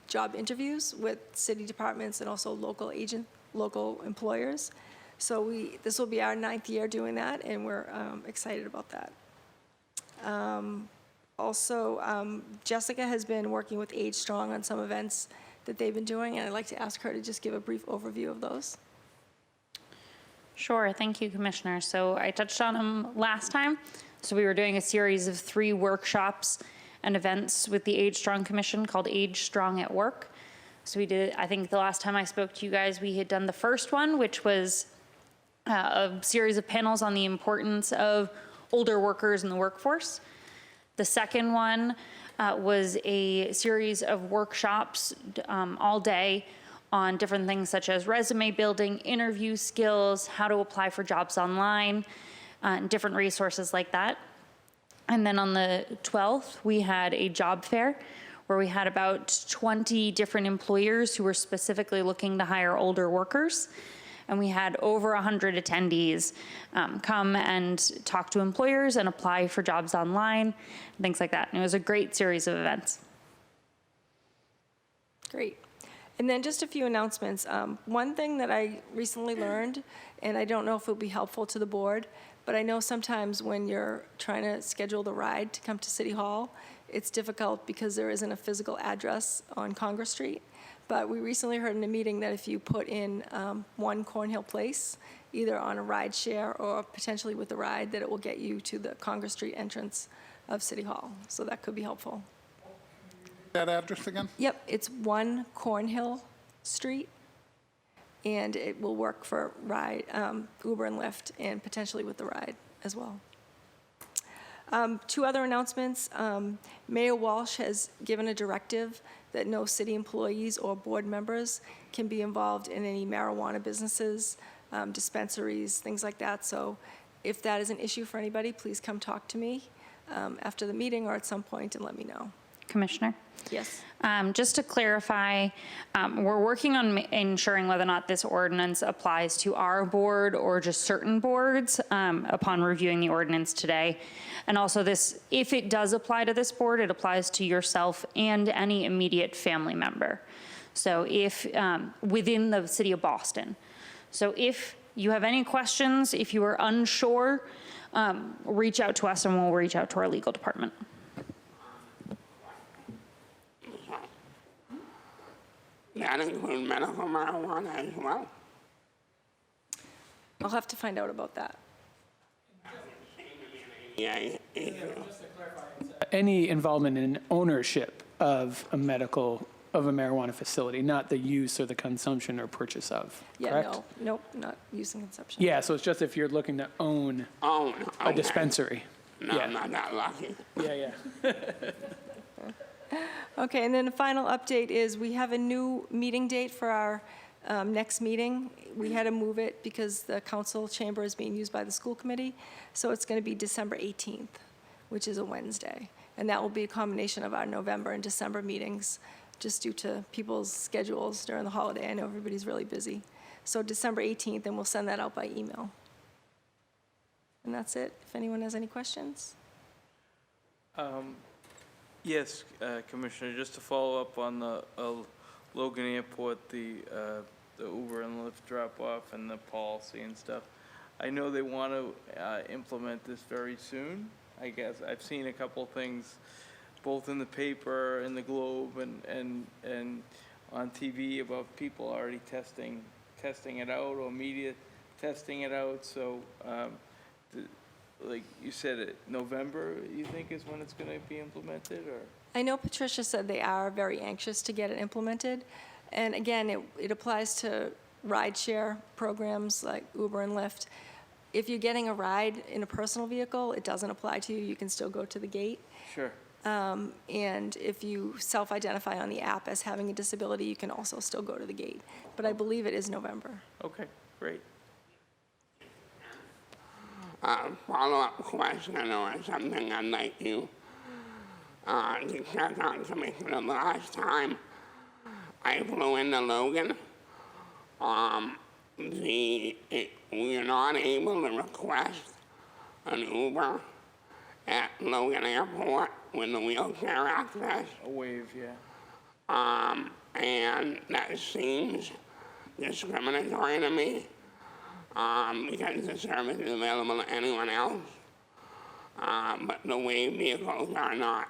job interviews with city departments and also local employers. So this will be our 9th year doing that, and we're excited about that. Jessica has been working with Age Strong on some events that they've been doing, and I'd like to ask her to just give a brief overview of those. Sure, thank you, Commissioner. So I touched on them last time. So we were doing a series of 3 workshops and events with the Age Strong Commission called Age Strong at Work. So we did, I think the last time I spoke to you guys, we had done the first one, which was a series of panels on the importance of older workers in the workforce. The second one was a series of workshops all day on different things such as resume building, interview skills, how to apply for jobs online, and different resources like that. And then on the 12th, we had a job fair where we had about 20 different employers who were specifically looking to hire older workers. And we had over 100 attendees come and talk to employers and apply for jobs online, things like that. And it was a great series of events. Great. And then just a few announcements. One thing that I recently learned, and I don't know if it'll be helpful to the board, but I know sometimes when you're trying to schedule the ride to come to City Hall, it's difficult because there isn't a physical address on Congress Street. But we recently heard in a meeting that if you put in 1 Cornhill Place, either on a ride share or potentially with a ride, that it will get you to the Congress Street entrance of City Hall. So that could be helpful. That address again? Yep, it's 1 Cornhill Street, and it will work for ride, Uber and Lyft, and potentially with the ride as well. 2 other announcements. Mayor Walsh has given a directive that no city employees or board members can be involved in any marijuana businesses, dispensaries, things like that. So if that is an issue for anybody, please come talk to me. after the meeting or at some point and let me know. Commissioner? Yes. Just to clarify, we're working on ensuring whether or not this ordinance applies to our board or just certain boards upon reviewing the ordinance today. And also this, if it does apply to this board, it applies to yourself and any immediate family member. So if, within the city of Boston. So if you have any questions, if you are unsure, reach out to us and we'll reach out to our legal department. That include medical marijuana as well? I'll have to find out about that. Yeah, Any involvement in ownership of a marijuana facility, not the use or the consumption or purchase of, Yeah, correct? no, nope, not use and consumption. Yeah, so it's just if you're looking to own a dispensary. No, Yeah. I'm not that lucky. Yeah. Okay, and then the final update is we have a new meeting date for our next meeting. We had to move it because the council chamber is being used by the school committee. So it's going to be December 18th, which is a Wednesday. And that will be a combination of our November and December meetings, just due to people's schedules during the holiday. I know everybody's really busy. So December 18th, and we'll send that out by email. And that's it, if anyone has any questions. Yes, Commissioner, just to follow up on the Logan Airport, the Uber and Lyft drop-off and the policy and stuff. I know they want to implement this very soon. I guess I've seen a couple things, both in the paper, in the Globe, and on TV about people already testing it out, or media testing it out. So, like you said, November, you think is when it's going to be implemented, or? I know Patricia said they are very anxious to get it implemented. And again, it applies to rideshare programs like Uber and Lyft. If you're getting a ride in a personal vehicle, it doesn't apply to you. You can still go to the gate. Sure. And if you self-identify on the app as having a disability, you can also still go to the gate. But I believe it is November. Okay, great. Follow-up question or something I'd like you to check on, Commissioner. The last time I flew into Logan, we were not able to request an Uber at Logan Airport with the wheelchair access. A wave, yeah. And that seems discriminatory to me. Because the service is available to anyone else, but the wave vehicles are not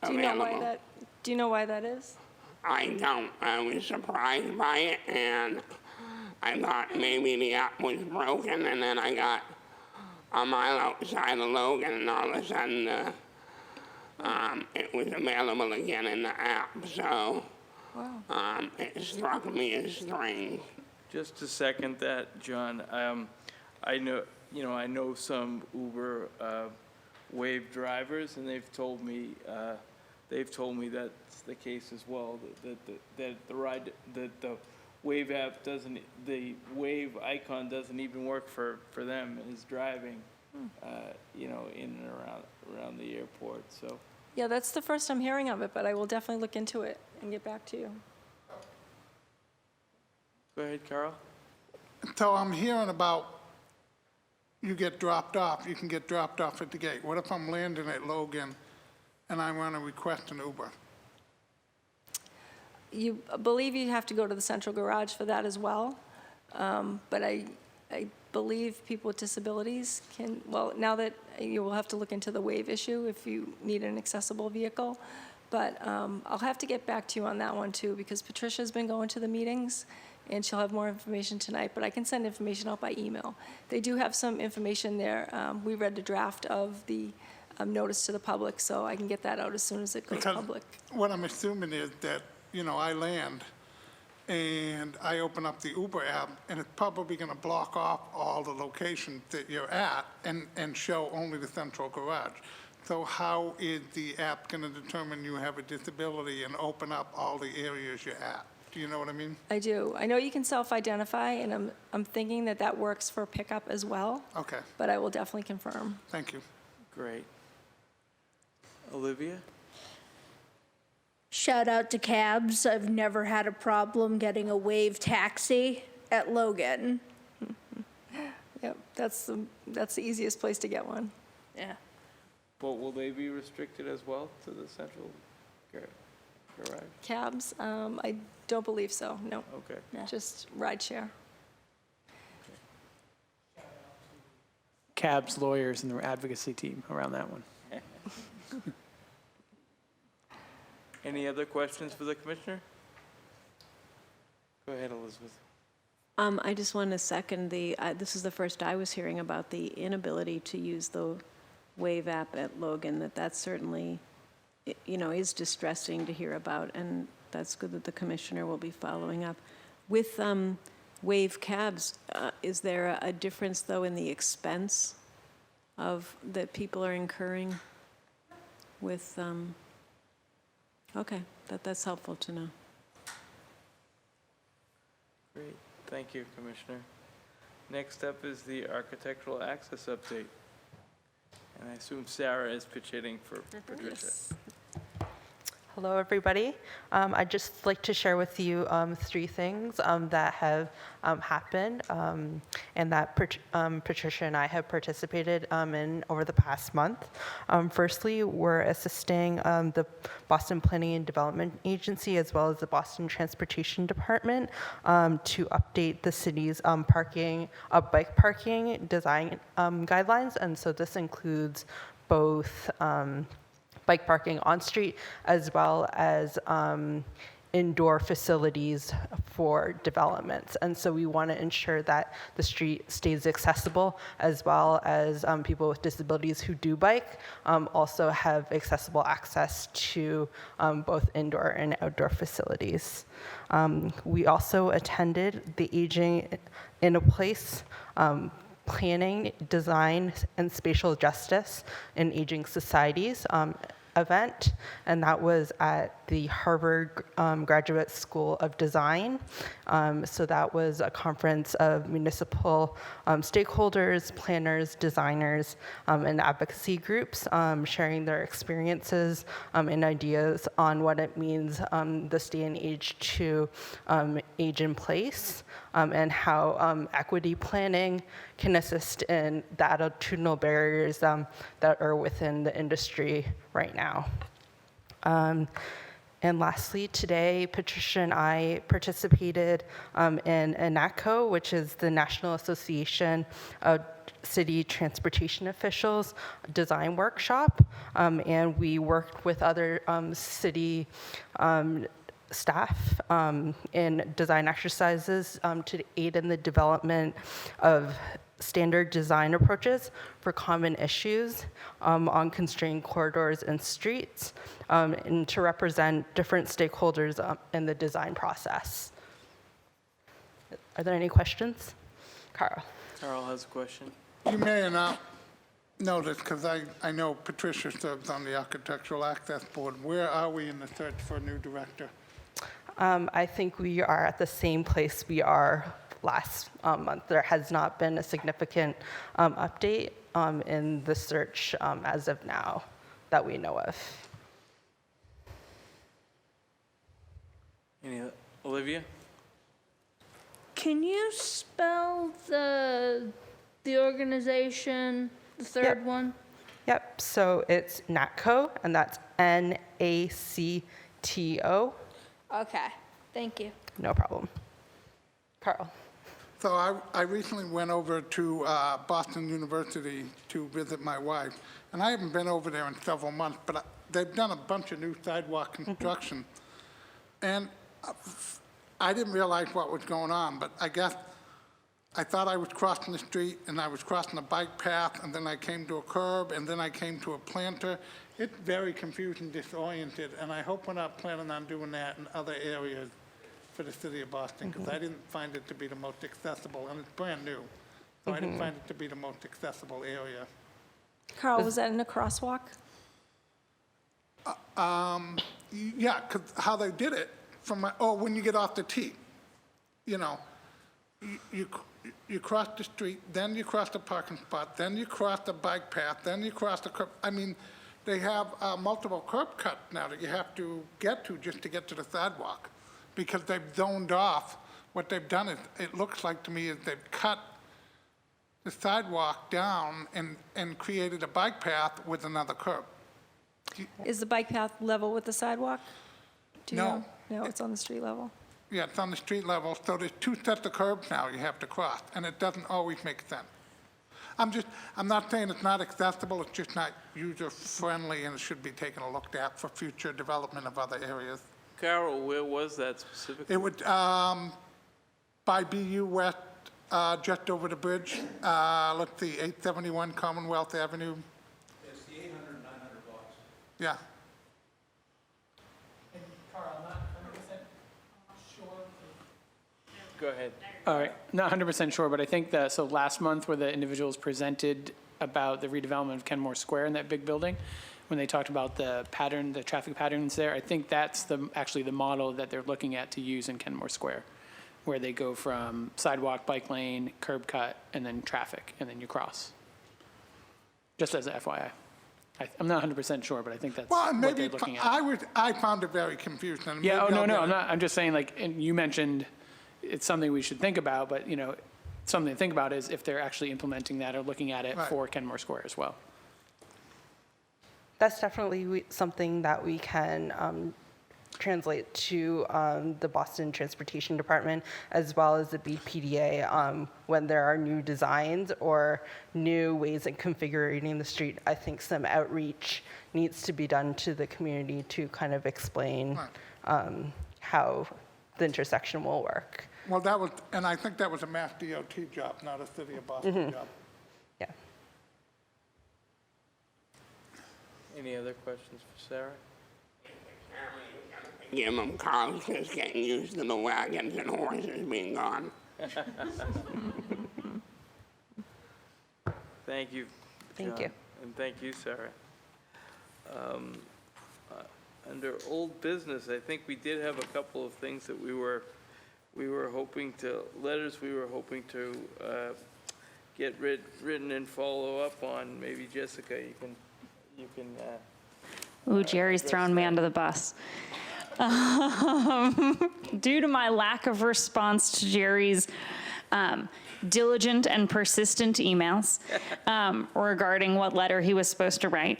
available. Do you know why that is? I don't. I was surprised by it, and I thought maybe the app was broken, and then I got a mile outside of Logan, and all of a sudden it was available again in the app. So it struck me as strange. Just to second that, John, I know some Uber Wave drivers, and they've told me that's the case as well. That the Wave app the Wave icon doesn't even work for them as driving, in and around the airport. So. Yeah, that's the first I'm hearing of it, but I will definitely look into it and get back to you. Go ahead, Carl. So I'm hearing about you get dropped off, you can get dropped off at the gate. What if I'm landing at Logan and I want to request an Uber? You believe you have to go to the central garage for that as well, but I believe people with disabilities can, well, now that you will have to look into the wave issue if you need an accessible vehicle, but I'll have to get back to you on that one too, because Patricia's been going to the meetings and she'll have more information tonight, but I can send information out by email. They do have some information there. We read the draft of the notice to the public, so I can get that out as soon as it goes public. What I'm assuming is that, I land and I open up the Uber app and it's probably going to block off all the locations that you're at and show only the central garage. So how is the app going to determine you have a disability and open up all the areas you're at? Do you know what I mean? I do. I know you can self-identify, and I'm thinking that works for pickup as well. Okay. But I will definitely confirm. Thank you. Great. Olivia? Shout out to cabs. I've never had a problem getting a wave taxi at Logan. Yep, that's the easiest place to get one. Yeah. But will they be restricted as well to the central garage? Cabs, I don't believe so, no. Okay. Just rideshare. Cabs, lawyers, and the advocacy team around that one. Any other questions for the commissioner? Go ahead, Elizabeth. I just want to second this is the first I was hearing about the inability to use the Wave app at Logan, that certainly, is distressing to hear about, and that's good that the commissioner will be following up. With Wave cabs, is there a difference, though, in the expense that people are incurring with, okay, that's helpful to know. Great, thank you, Commissioner. Next up is the architectural access update. And I assume Sarah is pitch hitting for Patricia. Hello, everybody. I'd just like to share with you 3 things that have happened and that Patricia and I have participated in over the past month. Firstly, we're assisting the Boston Planning and Development Agency as well as the Boston Transportation Department to update the city's bike parking design guidelines. And so this includes both bike parking on street as well as indoor facilities for developments. And so we want to ensure that the street stays accessible as well as people with disabilities who do bike also have accessible access to both indoor and outdoor facilities. We also attended the Aging in a Place Planning, Design, and Spatial Justice in Aging Societies event, and that was at the Harvard Graduate School of Design. So that was a conference of municipal stakeholders, planners, designers, and advocacy groups sharing their experiences and ideas on what it means this day and age to age in place and how equity planning can assist in the attitudinal barriers that are within the industry right now. And lastly, today, Patricia and I participated in NATCO, which is the National Association of City Transportation Officials design workshop. And we worked with other city staff in design exercises to aid in the development of standard design approaches for common issues on constrained corridors and streets, and to represent different stakeholders in the design process. Are there any questions? Carl. Carl has a question. You may or not know this, because I know Patricia serves on the Architectural Access Board. Where are we in the search for a new director? I think we are at the same place we are last month. There has not been a significant update in the search as of now that we know of. Olivia? Can you spell the organization, the third one? Yep, so it's NATCO, and that's NACTO. Okay, thank you. No problem. Carl. So I recently went over to Boston University to visit my wife, and I haven't been over there in several months, but they've done a bunch of new sidewalk construction. And I didn't realize what was going on, but I guess I thought I was crossing the street, and I was crossing a bike path, and then I came to a curb, and then I came to a planter. It's very confusing, disoriented, and I hope we're not planning on doing that in other areas for the city of Boston, because I didn't find it to be the most accessible, and it's brand new. So I didn't find it to be the most accessible area. Carl, was that in a crosswalk? Yeah, because how they did it, when you get off the T, you cross the street, then you cross the parking spot, then you cross the bike path, then you cross the curb. I mean, they have multiple curb cut now that you have to get to just to get to the sidewalk, because they've zoned off. What they've done is, it looks like to me, is they've cut the sidewalk down and created a bike path with another curb. Is the bike path level with the sidewalk? Do you No. know? No, it's on the street level. Yeah, it's on the street level, so there's 2 sets of curbs now you have to cross, and it doesn't always make sense. I'm not saying it's not accessible, it's just not user-friendly, and it should be taken a look at for future development of other areas. Carol, where was that specifically? It would, by BU West, just over the bridge, let's see, 871 Commonwealth Avenue. It's the 800, 900 blocks. Yeah. Carl, not 100% sure. Go ahead. All right, not 100% sure, but I think that, so last month where the individuals presented about the redevelopment of Kenmore Square in that big building, when they talked about the pattern, the traffic patterns there, I think that's actually the model that they're looking at to use in Kenmore Square, where they go from sidewalk, bike lane, curb cut, and then traffic, and then you cross. Just as a FYI. I'm not 100% sure, but I think that's Well, what maybe, they're looking at. I found it very confusing. Yeah, Maybe I'll get it. I'm just saying, like, and you mentioned it's something we should think about, but, something to think about is if they're actually implementing that or looking at it Right. for Kenmore Square as well. That's definitely something that we can translate to the Boston Transportation Department as well as the BPDA when there are new designs or new ways of configuring the street. I think some outreach needs to be done to the community to kind of explain how the intersection will work. Well, that was, and I think that was a Mass DOT job, not a City of Boston job. Yeah. Any other questions for Sarah? Give them cars just getting used to the wagons and horses being gone. Thank you, Thank John. you. And thank you, Sarah. Under old business, I think we did have a couple of things that we were hoping to, letters we were hoping to get written and follow up on. Maybe Jessica, you can. Ooh, Jerry's throwing me under the bus. Due to my lack of response to Jerry's diligent and persistent emails regarding what letter he was supposed to write,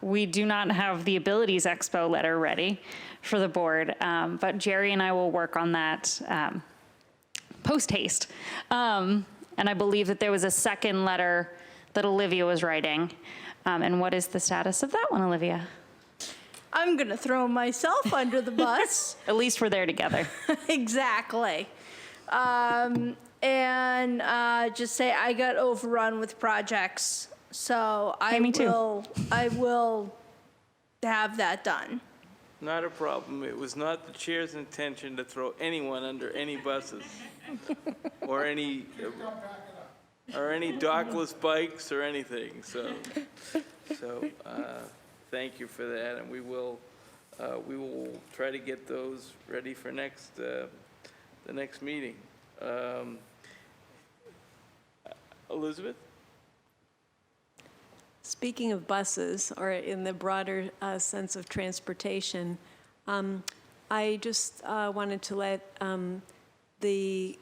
we do not have the Abilities Expo letter ready for the board, but Jerry and I will work on that post haste. And I believe that there was a second letter that Olivia was writing. And what is the status of that one, Olivia? I'm going to throw myself under the bus. At least we're there together. Exactly. And just say I got overrun with projects, so I me too. will have that done. Not a problem. It was not the chair's intention to throw anyone under any buses or any dockless bikes or anything. So thank you for that, and we will try to get those ready for the next meeting. Elizabeth? Speaking of buses, or in the broader sense of transportation, I just wanted to let the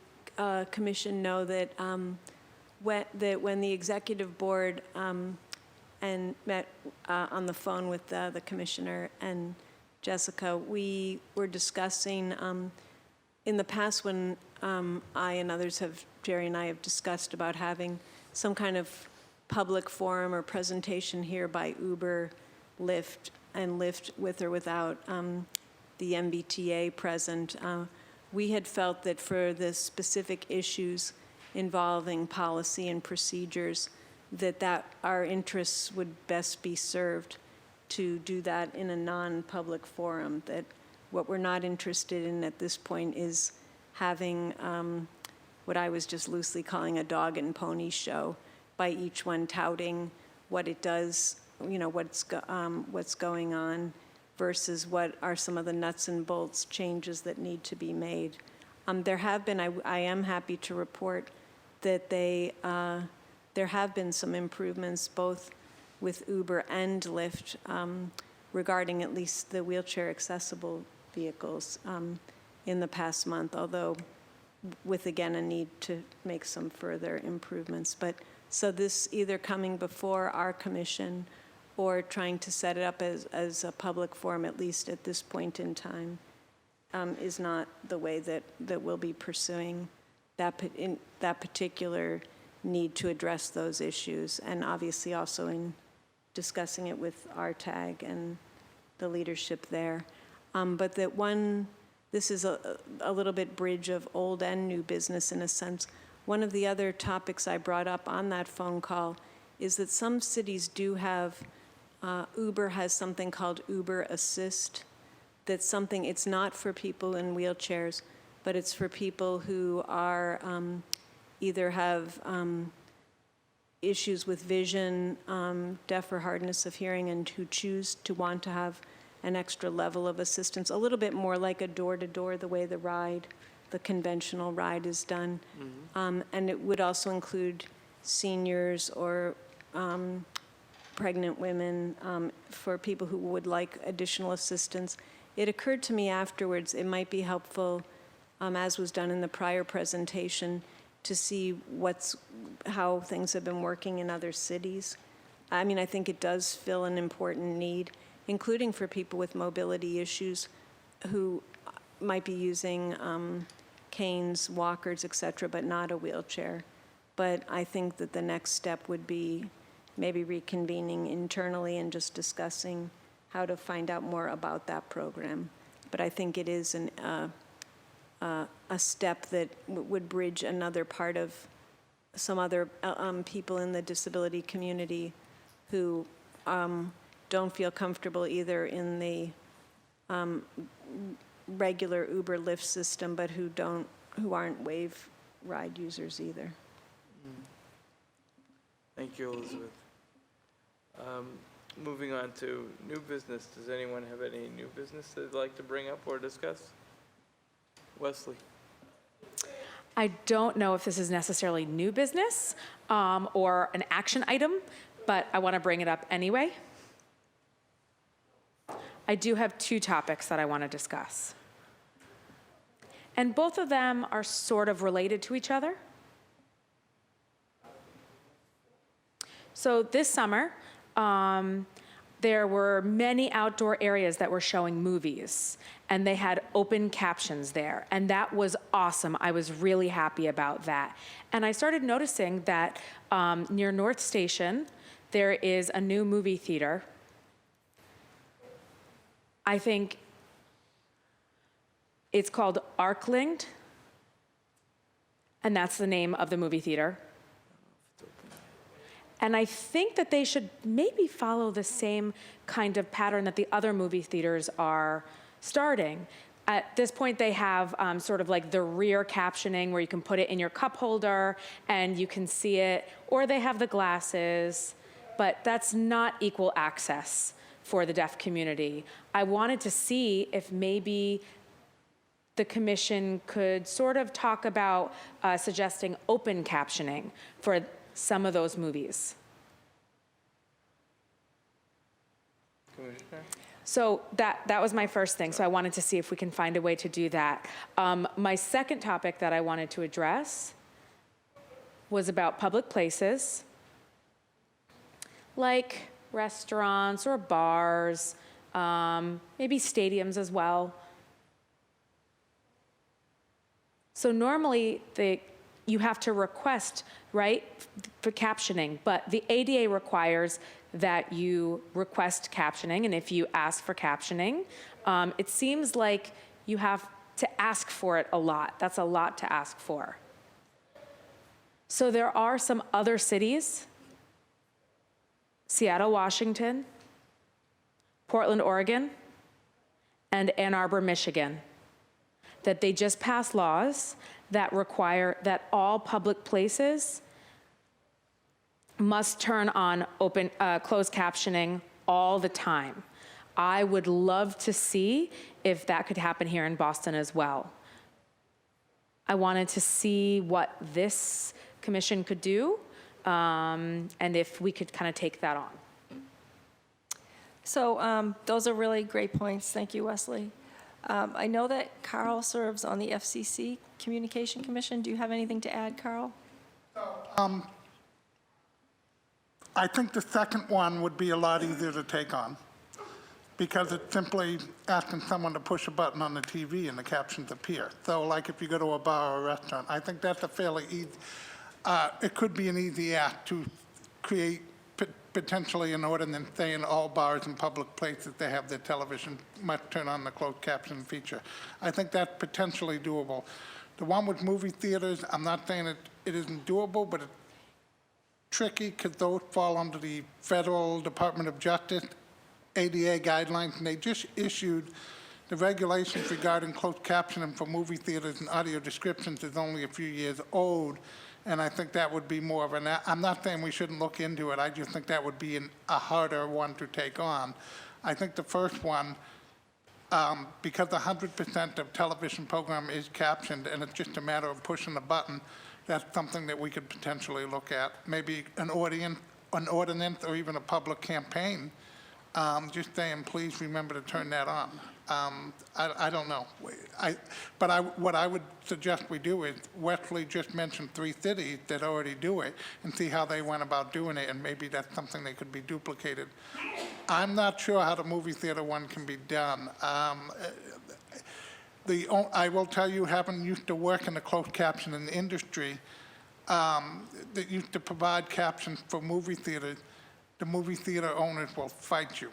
commission know that when the executive board and met on the phone with the commissioner and Jessica, we were discussing in the past when I and others Jerry and I have discussed about having some kind of public forum or presentation here by Uber, Lyft, and Lyft with or without the MBTA present. We had felt that for the specific issues involving policy and procedures, that our interests would best be served to do that in a non-public forum, that what we're not interested in at this point is having what I was just loosely calling a dog and pony show, by each one touting what it does, what's going on, versus what are some of the nuts and bolts changes that need to be made. There have been, I am happy to report that there have been some improvements, both with Uber and Lyft regarding at least the wheelchair accessible vehicles in the past month, although with, again, a need to make some further improvements. But so this either coming before our commission or trying to set it up as a public forum, at least at this point in time, is not the way that we'll be pursuing that particular need to address those issues, and obviously also in discussing it with RTAG and the leadership there. But that this is a little bit bridge of old and new business in a sense. One of the other topics I brought up on that phone call is that some cities do have, Uber has something called Uber Assist. That's something, it's not for people in wheelchairs, but it's for people who are either have issues with vision, deaf or hardness of hearing, and who choose to want to have an extra level of assistance, a little bit more like a door-to-door, the way the conventional ride is done. And it would also include seniors or pregnant women, for people who would like additional assistance. It occurred to me afterwards, it might be helpful, as was done in the prior presentation, to see how things have been working in other cities. I mean, I think it does fill an important need, including for people with mobility issues who might be using canes, walkers, et cetera, but not a wheelchair. But I think that the next step would be maybe reconvening internally and just discussing how to find out more about that program. But I think it is a step that would bridge another part of some other people in the disability community who don't feel comfortable either in the regular Uber Lyft system, but who aren't Wave ride users either. Thank you, Elizabeth. Moving on to new business. Does anyone have any new business they'd like to bring up or discuss? Wesley. I don't know if this is necessarily new business or an action item, but I want to bring it up anyway. I do have two topics that I want to discuss. And both of them are sort of related to each other. So this summer, there were many outdoor areas that were showing movies, and they had open captions there, and that was awesome. I was really happy about that. And I started noticing that near North Station, there is a new movie theater. I think it's called Arklinged, and that's the name of the movie theater. And I think that they should maybe follow the same kind of pattern that the other movie theaters are starting. At this point, they have sort of like the rear captioning where you can put it in your cup holder and you can see it, or they have the glasses, but that's not equal access for the deaf community. I wanted to see if maybe the commission could sort of talk about suggesting open captioning for some of those movies. Commissioner? So that was my first thing. So I wanted to see if we can find a way to do that. My second topic that I wanted to address was about public places, like restaurants or bars, maybe stadiums as well. So normally you have to request, right, for captioning, but the ADA requires that you request captioning, and if you ask for captioning, it seems like you have to ask for it a lot. That's a lot to ask for. So there are some other cities, Seattle, Washington, Portland, Oregon, and Ann Arbor, Michigan, that they just passed laws that require that all public places must turn on closed captioning all the time. I would love to see if that could happen here in Boston as well. I wanted to see what this commission could do, and if we could kind of take that on. So those are really great points. Thank you, Wesley. I know that Carl serves on the FCC Communication Commission. Do you have anything to add, Carl? I think the second one would be a lot easier to take on because it's simply asking someone to push a button on the TV and the captions appear. So like if you go to a bar or a restaurant, I think that's a fairly easy, it could be an easy act to create potentially an ordinance saying all bars and public places they have their television must turn on the closed caption feature. I think that's potentially doable. The one with movie theaters, I'm not saying it isn't doable, but it's tricky because those fall under the Federal Department of Justice ADA guidelines, and they just issued the regulations regarding closed captioning for movie theaters and audio descriptions is only a few years old, and I think that would be more of an, I'm not saying we shouldn't look into it, I just think that would be a harder one to take on. I think the first one, because 100% of television program is captioned and it's just a matter of pushing the button, that's something that we could potentially look at. Maybe an ordinance or even a public campaign, just saying, please remember to turn that on. I don't know. What I would suggest we do is, Wesley just mentioned 3 cities that already do it and see how they went about doing it, and maybe that's something that could be duplicated. I'm not sure how the movie theater one can be done. I will tell you, having used to work in the closed captioning industry, that used to provide captions for movie theaters, the movie theater owners will fight you.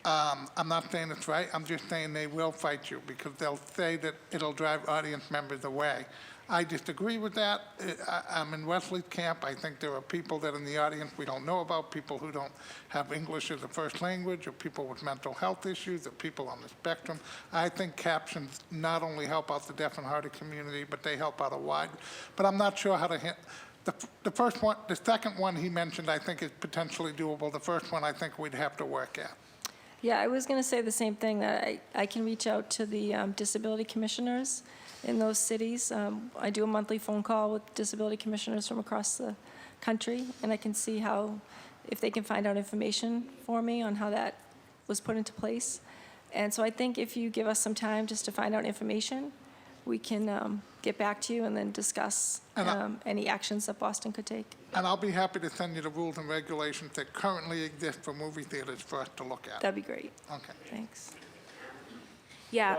I'm not saying it's right, I'm just saying they will fight you because they'll say that it'll drive audience members away. I disagree with that. I'm in Wesley's camp. I think there are people that in the audience we don't know about, people who don't have English as a first language, or people with mental health issues, or people on the spectrum. I think captions not only help out the deaf and hearted community, but they help out a wide, but I'm not sure how to hit. The first one, the second one he mentioned, I think is potentially doable. The first one, I think we'd have to work at. Yeah, I was going to say the same thing, that I can reach out to the disability commissioners in those cities. I do a monthly phone call with disability commissioners from across the country, and I can see if they can find out information for me on how that was put into place. And so I think if you give us some time just to find out information, we can get back to you and then discuss any actions that Boston could take. And I'll be happy to send you the rules and regulations that currently exist for movie theaters for us to look at. That'd be great. Okay. Thanks. Yeah.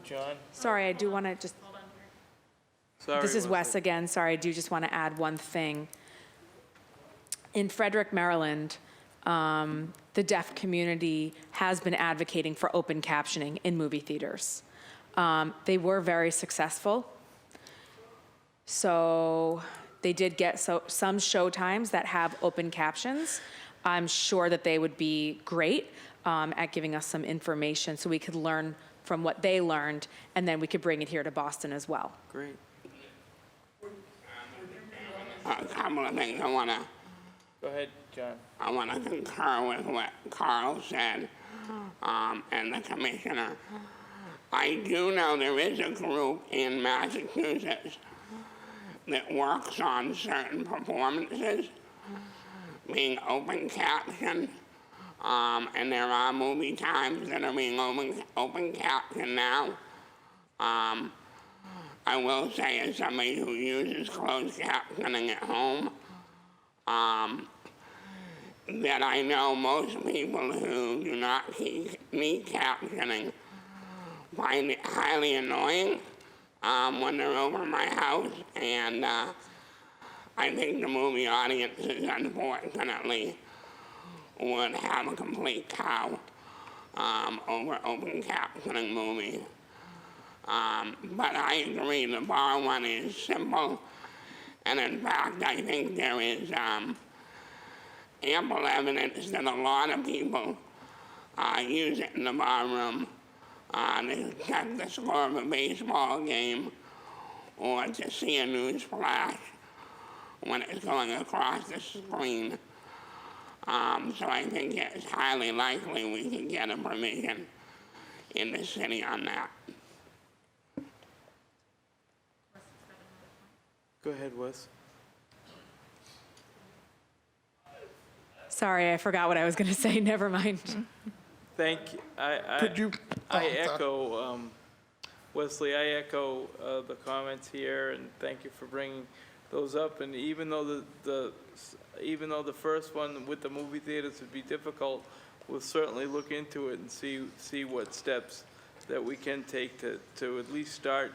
John? Sorry, I do want to just, Sorry, this is Wes Wesley. again. Sorry, I do just want to add one thing. In Frederick, Maryland, the deaf community has been advocating for open captioning in movie theaters. They were very successful. So they did get some showtimes that have open captions. I'm sure that they would be great at giving us some information so we could learn from what they learned, and then we could bring it here to Boston as well. Great. A couple of things I want to. Go ahead, John. I want to concur with what Carl said and the commissioner. I do know there is a group in Massachusetts that works on certain performances being open captioned, and there are movie times that are being open captioned now. I will say, as somebody who uses closed captioning at home, that I know most people who do not need captioning find it highly annoying when they're over my house, and I think the movie audiences, unfortunately, would have a complete cow over open captioning movies. But I agree, the bar one is simple, and in fact, I think there is ample evidence that a lot of people use it in the bar room to check the score of a baseball game or to see a news flash when it's going across the screen. So I think it's highly likely we can get a provision in the city on that. Go ahead, Wes. Sorry, I forgot what I was going to say. Never mind. Thank you. Could you? I echo, Wesley, I echo the comments here, and thank you for bringing those up. And even though even though the first one with the movie theaters would be difficult, we'll certainly look into it and see what steps that we can take to at least start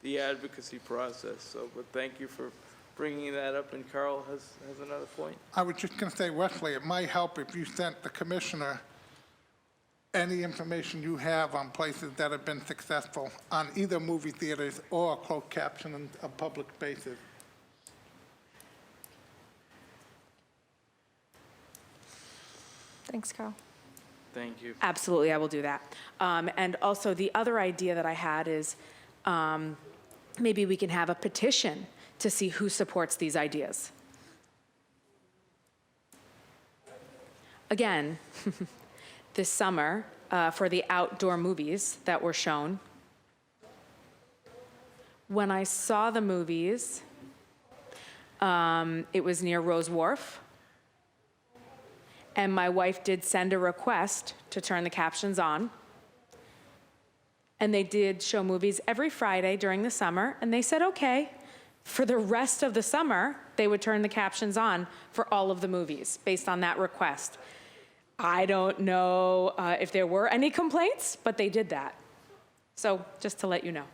the advocacy process. So, but thank you for bringing that up. And Carl has another point. I was just going to say, Wesley, it might help if you sent the commissioner any information you have on places that have been successful on either movie theaters or closed caption in a public spaces. Thanks, Carl. Thank you. Absolutely, I will do that. And also, the other idea that I had is maybe we can have a petition to see who supports these ideas. Again, this summer, for the outdoor movies that were shown, when I saw the movies, it was near Rose Wharf. And my wife did send a request to turn the captions on. And they did show movies every Friday during the summer, and they said, okay, for the rest of the summer, they would turn the captions on for all of the movies based on that request. I don't know if there were any complaints, but they did that. So just to let you know.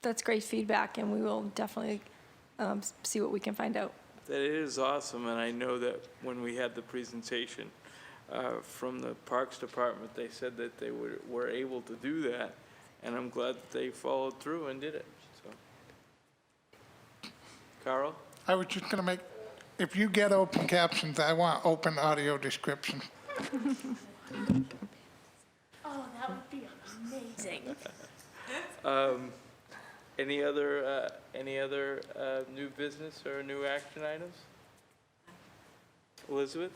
That's great feedback, and we will definitely see what we can find out. That is awesome, and I know that when we had the presentation from the Parks Department, they said that they were able to do that, and I'm glad that they followed through and did it. So, Carl? I was just going to make, if you get open captions, I want open audio description. Oh, that would be amazing. Any other new business or new action items? Elizabeth?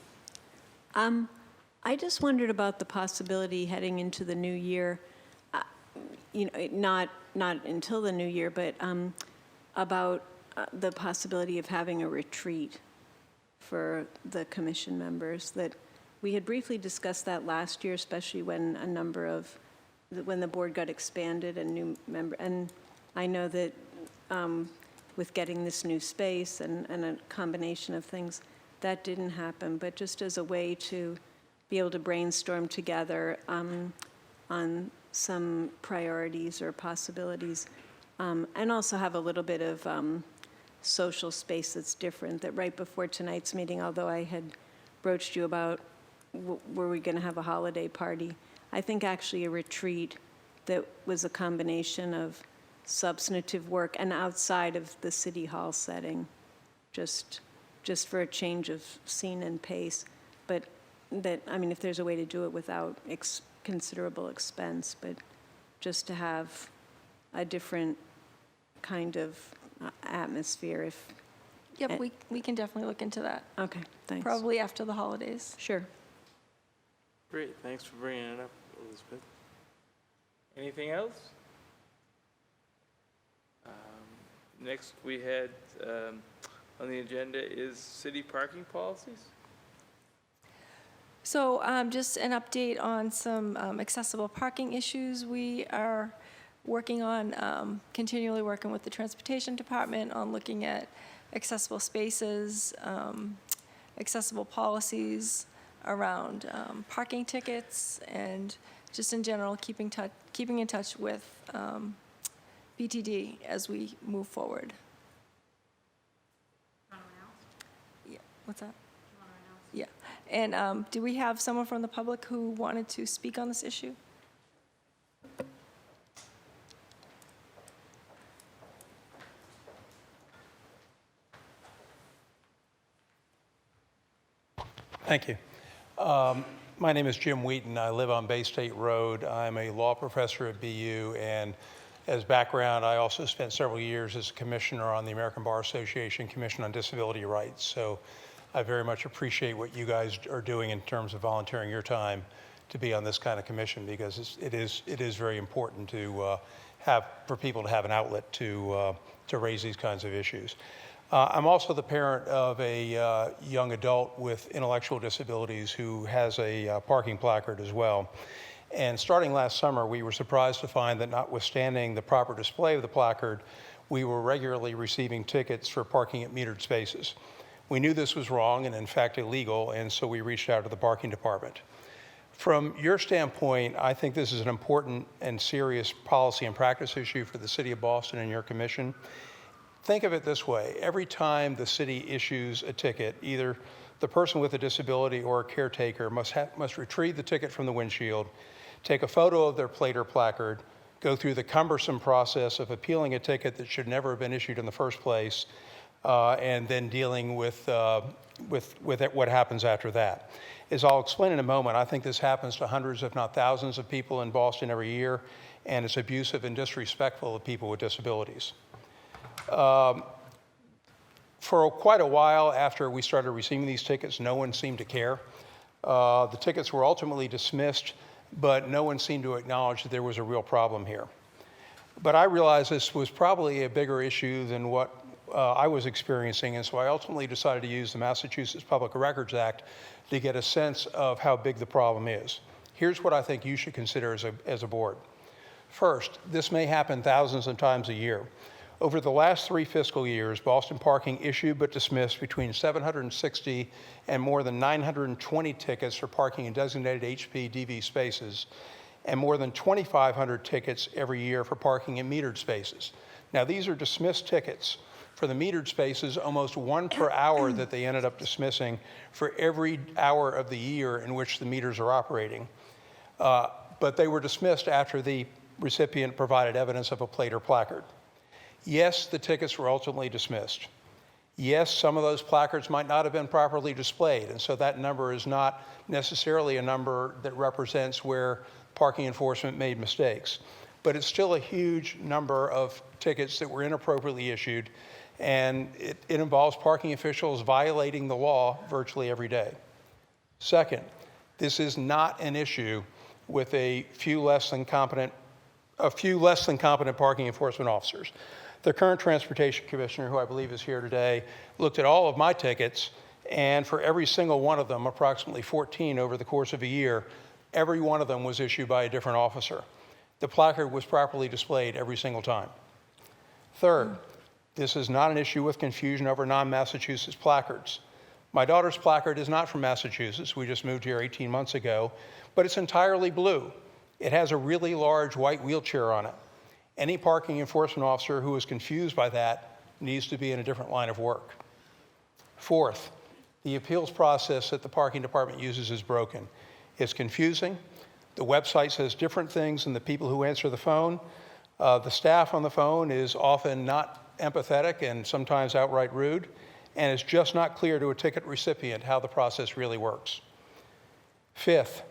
I just wondered about the possibility heading into the new year, not until the new year, but about the possibility of having a retreat for the commission members. That we had briefly discussed that last year, especially when when the board got expanded and new member, and I know that with getting this new space and a combination of things, that didn't happen, but just as a way to be able to brainstorm together on some priorities or possibilities, and also have a little bit of social space that's different. That right before tonight's meeting, although I had broached you about were we going to have a holiday party, I think actually a retreat that was a combination of substantive work and outside of the city hall setting, just for a change of scene and pace. But that, I mean, if there's a way to do it without considerable expense, but just to have a different kind of atmosphere. Yep, we can definitely look into that. Okay, thanks. Probably after the holidays. Sure. Great, thanks for bringing it up, Elizabeth. Anything else? Next we had on the agenda is city parking policies. So just an update on some accessible parking issues we are working on, continually working with the Transportation Department on looking at accessible spaces, accessible policies around parking tickets, and just in general keeping in touch with BTD as we move forward. Yeah, what's that? Yeah, and do we have someone from the public who wanted to speak on this issue? Thank you. My name is Jim Wheaton. I live on Bay State Road. I'm a law professor at BU, and as background, I also spent several years as a commissioner on the American Bar Association Commission on Disability Rights. So I very much appreciate what you guys are doing in terms of volunteering your time to be on this kind of commission, because it is very important to for people to have an outlet to raise these kinds of issues. I'm also the parent of a young adult with intellectual disabilities who has a parking placard as well. And starting last summer, we were surprised to find that notwithstanding the proper display of the placard, we were regularly receiving tickets for parking at metered spaces. We knew this was wrong and in fact illegal, and so we reached out to the parking department. From your standpoint, I think this is an important and serious policy and practice issue for the City of Boston and your commission. Think of it this way. Every time the city issues a ticket, either the person with a disability or a caretaker must retrieve the ticket from the windshield, take a photo of their plate or placard, go through the cumbersome process of appealing a ticket that should never have been issued in the first place, and then dealing with what happens after that. As I'll explain in a moment, I think this happens to hundreds, if not thousands, of people in Boston every year, and it's abusive and disrespectful of people with disabilities. For quite a while after we started receiving these tickets, no one seemed to care. The tickets were ultimately dismissed, but no one seemed to acknowledge that there was a real problem here. But I realized this was probably a bigger issue than what I was experiencing, and so I ultimately decided to use the Massachusetts Public Records Act to get a sense of how big the problem is. Here's what I think you should consider as a board. First, this may happen thousands of times a year. Over the last 3 fiscal years, Boston Parking issued but dismissed between 760 and more than 920 tickets for parking in designated HP/DV spaces, and more than 2,500 tickets every year for parking in metered spaces. Now, these are dismissed tickets. For the metered spaces, almost 1 per hour that they ended up dismissing for every hour of the year in which the meters are operating. But they were dismissed after the recipient provided evidence of a plate or placard. Yes, the tickets were ultimately dismissed. Yes, some of those placards might not have been properly displayed, and so that number is not necessarily a number that represents where parking enforcement made mistakes. But it's still a huge number of tickets that were inappropriately issued, and it involves parking officials violating the law virtually every day. Second, this is not an issue with a few less than competent parking enforcement officers. The current Transportation Commissioner, who I believe is here today, looked at all of my tickets, and for every single one of them, approximately 14 over the course of a year, every one of them was issued by a different officer. The placard was properly displayed every single time. Third, this is not an issue with confusion over non-Massachusetts placards. My daughter's placard is not from Massachusetts. We just moved here 18 months ago, but it's entirely blue. It has a really large white wheelchair on it. Any parking enforcement officer who is confused by that needs to be in a different line of work. Fourth, the appeals process that the parking department uses is broken. It's confusing. The website says different things than the people who answer the phone. The staff on the phone is often not empathetic and sometimes outright rude, and it's just not clear to a ticket recipient how the process really works. Fifth,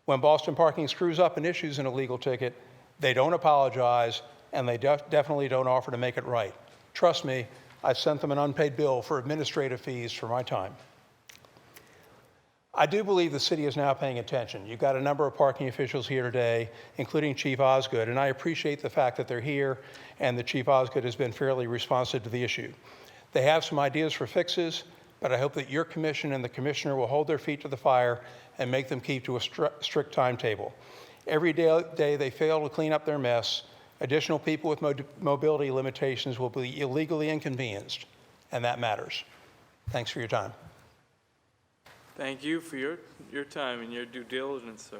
when Boston Parking screws up and issues an illegal ticket, they don't apologize, and they definitely don't offer to make it right. Trust me, I've sent them an unpaid bill for administrative fees for my time. I do believe the city is now paying attention. You've got a number of parking officials here today, including Chief Osgood, and I appreciate the fact that they're here and that Chief Osgood has been fairly responsive to the issue. They have some ideas for fixes, but I hope that your commission and the commissioner will hold their feet to the fire and make them keep to a strict timetable. Every day they fail to clean up their mess, additional people with mobility limitations will be illegally inconvenienced, and that matters. Thanks for your time. Thank you for your time and your due diligence, sir.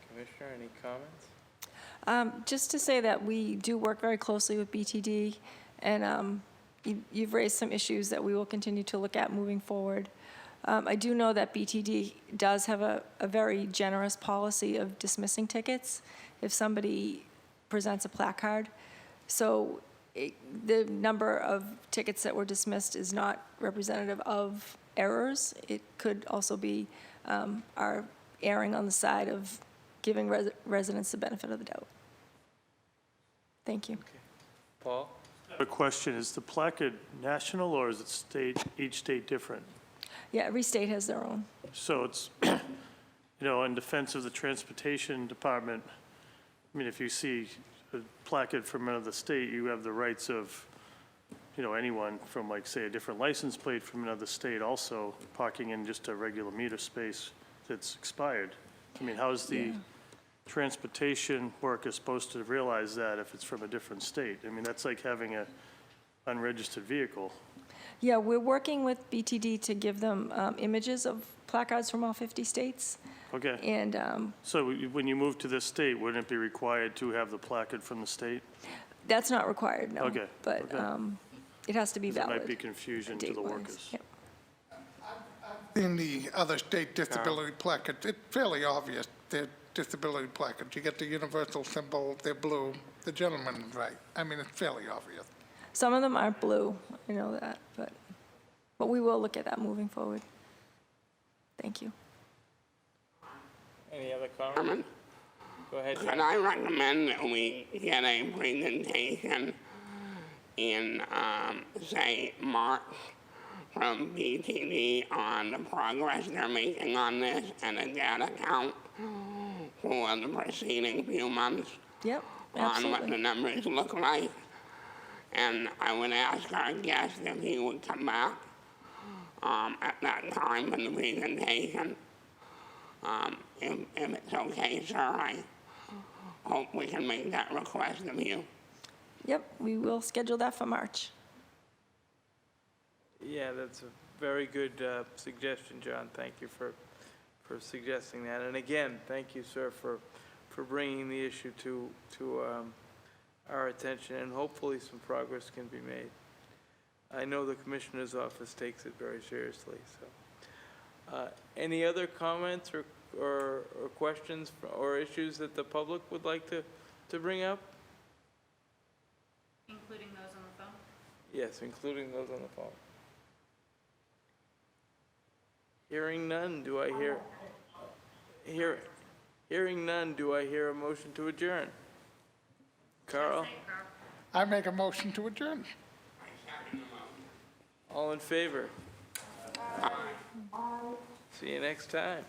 Commissioner, any comments? Just to say that we do work very closely with BTD, and you've raised some issues that we will continue to look at moving forward. I do know that BTD does have a very generous policy of dismissing tickets if somebody presents a placard. So the number of tickets that were dismissed is not representative of errors. It could also be our erring on the side of giving residents the benefit of the doubt. Thank you. Okay. Paul? I have a question. Is the placard national or is it each state different? Yeah, every state has their own. So it's, in defense of the Transportation Department, I mean, if you see a placard from another state, you have the rights of anyone from like, say, a different license plate from another state also parking in just a regular meter space that's expired. I mean, how's the transportation worker supposed to realize that if it's from a different state? I mean, that's like having a unregistered vehicle. Yeah, we're working with BTD to give them images of placards from all 50 states. Okay. And So when you move to this state, wouldn't it be required to have the placard from the state? that's not required, no. Okay, But okay. it has to be There valid. might be confusion to the date-wise. workers. Yep. In the other state disability placards, it's fairly obvious, they're disability placards. You get the universal symbol, they're blue. The gentleman's right. I mean, it's fairly obvious. Some of them aren't blue, I know that, but we will look at that moving forward. Thank you. Any other comments? Go ahead. Could I recommend that we get a presentation in, say, March from BTD on the progress they're making on this and a data count for the preceding few months Yep, on what the absolutely. numbers look like? And I would ask our guest if he would come back at that time for the presentation. If it's okay, sir, I hope we can make that request of you. Yep, we will schedule that for March. Yeah, that's a very good suggestion, John. Thank you for suggesting that. And again, thank you, sir, for bringing the issue to our attention, and hopefully some progress can be made. I know the Commissioner's office takes it very seriously, so. Any other comments or questions or issues that the public would like to bring up? Including those on the phone? Yes, including those on the phone. Hearing none, do I hearing none, do I hear a motion to adjourn? Carl? I make a motion to adjourn. All in favor? See you next time.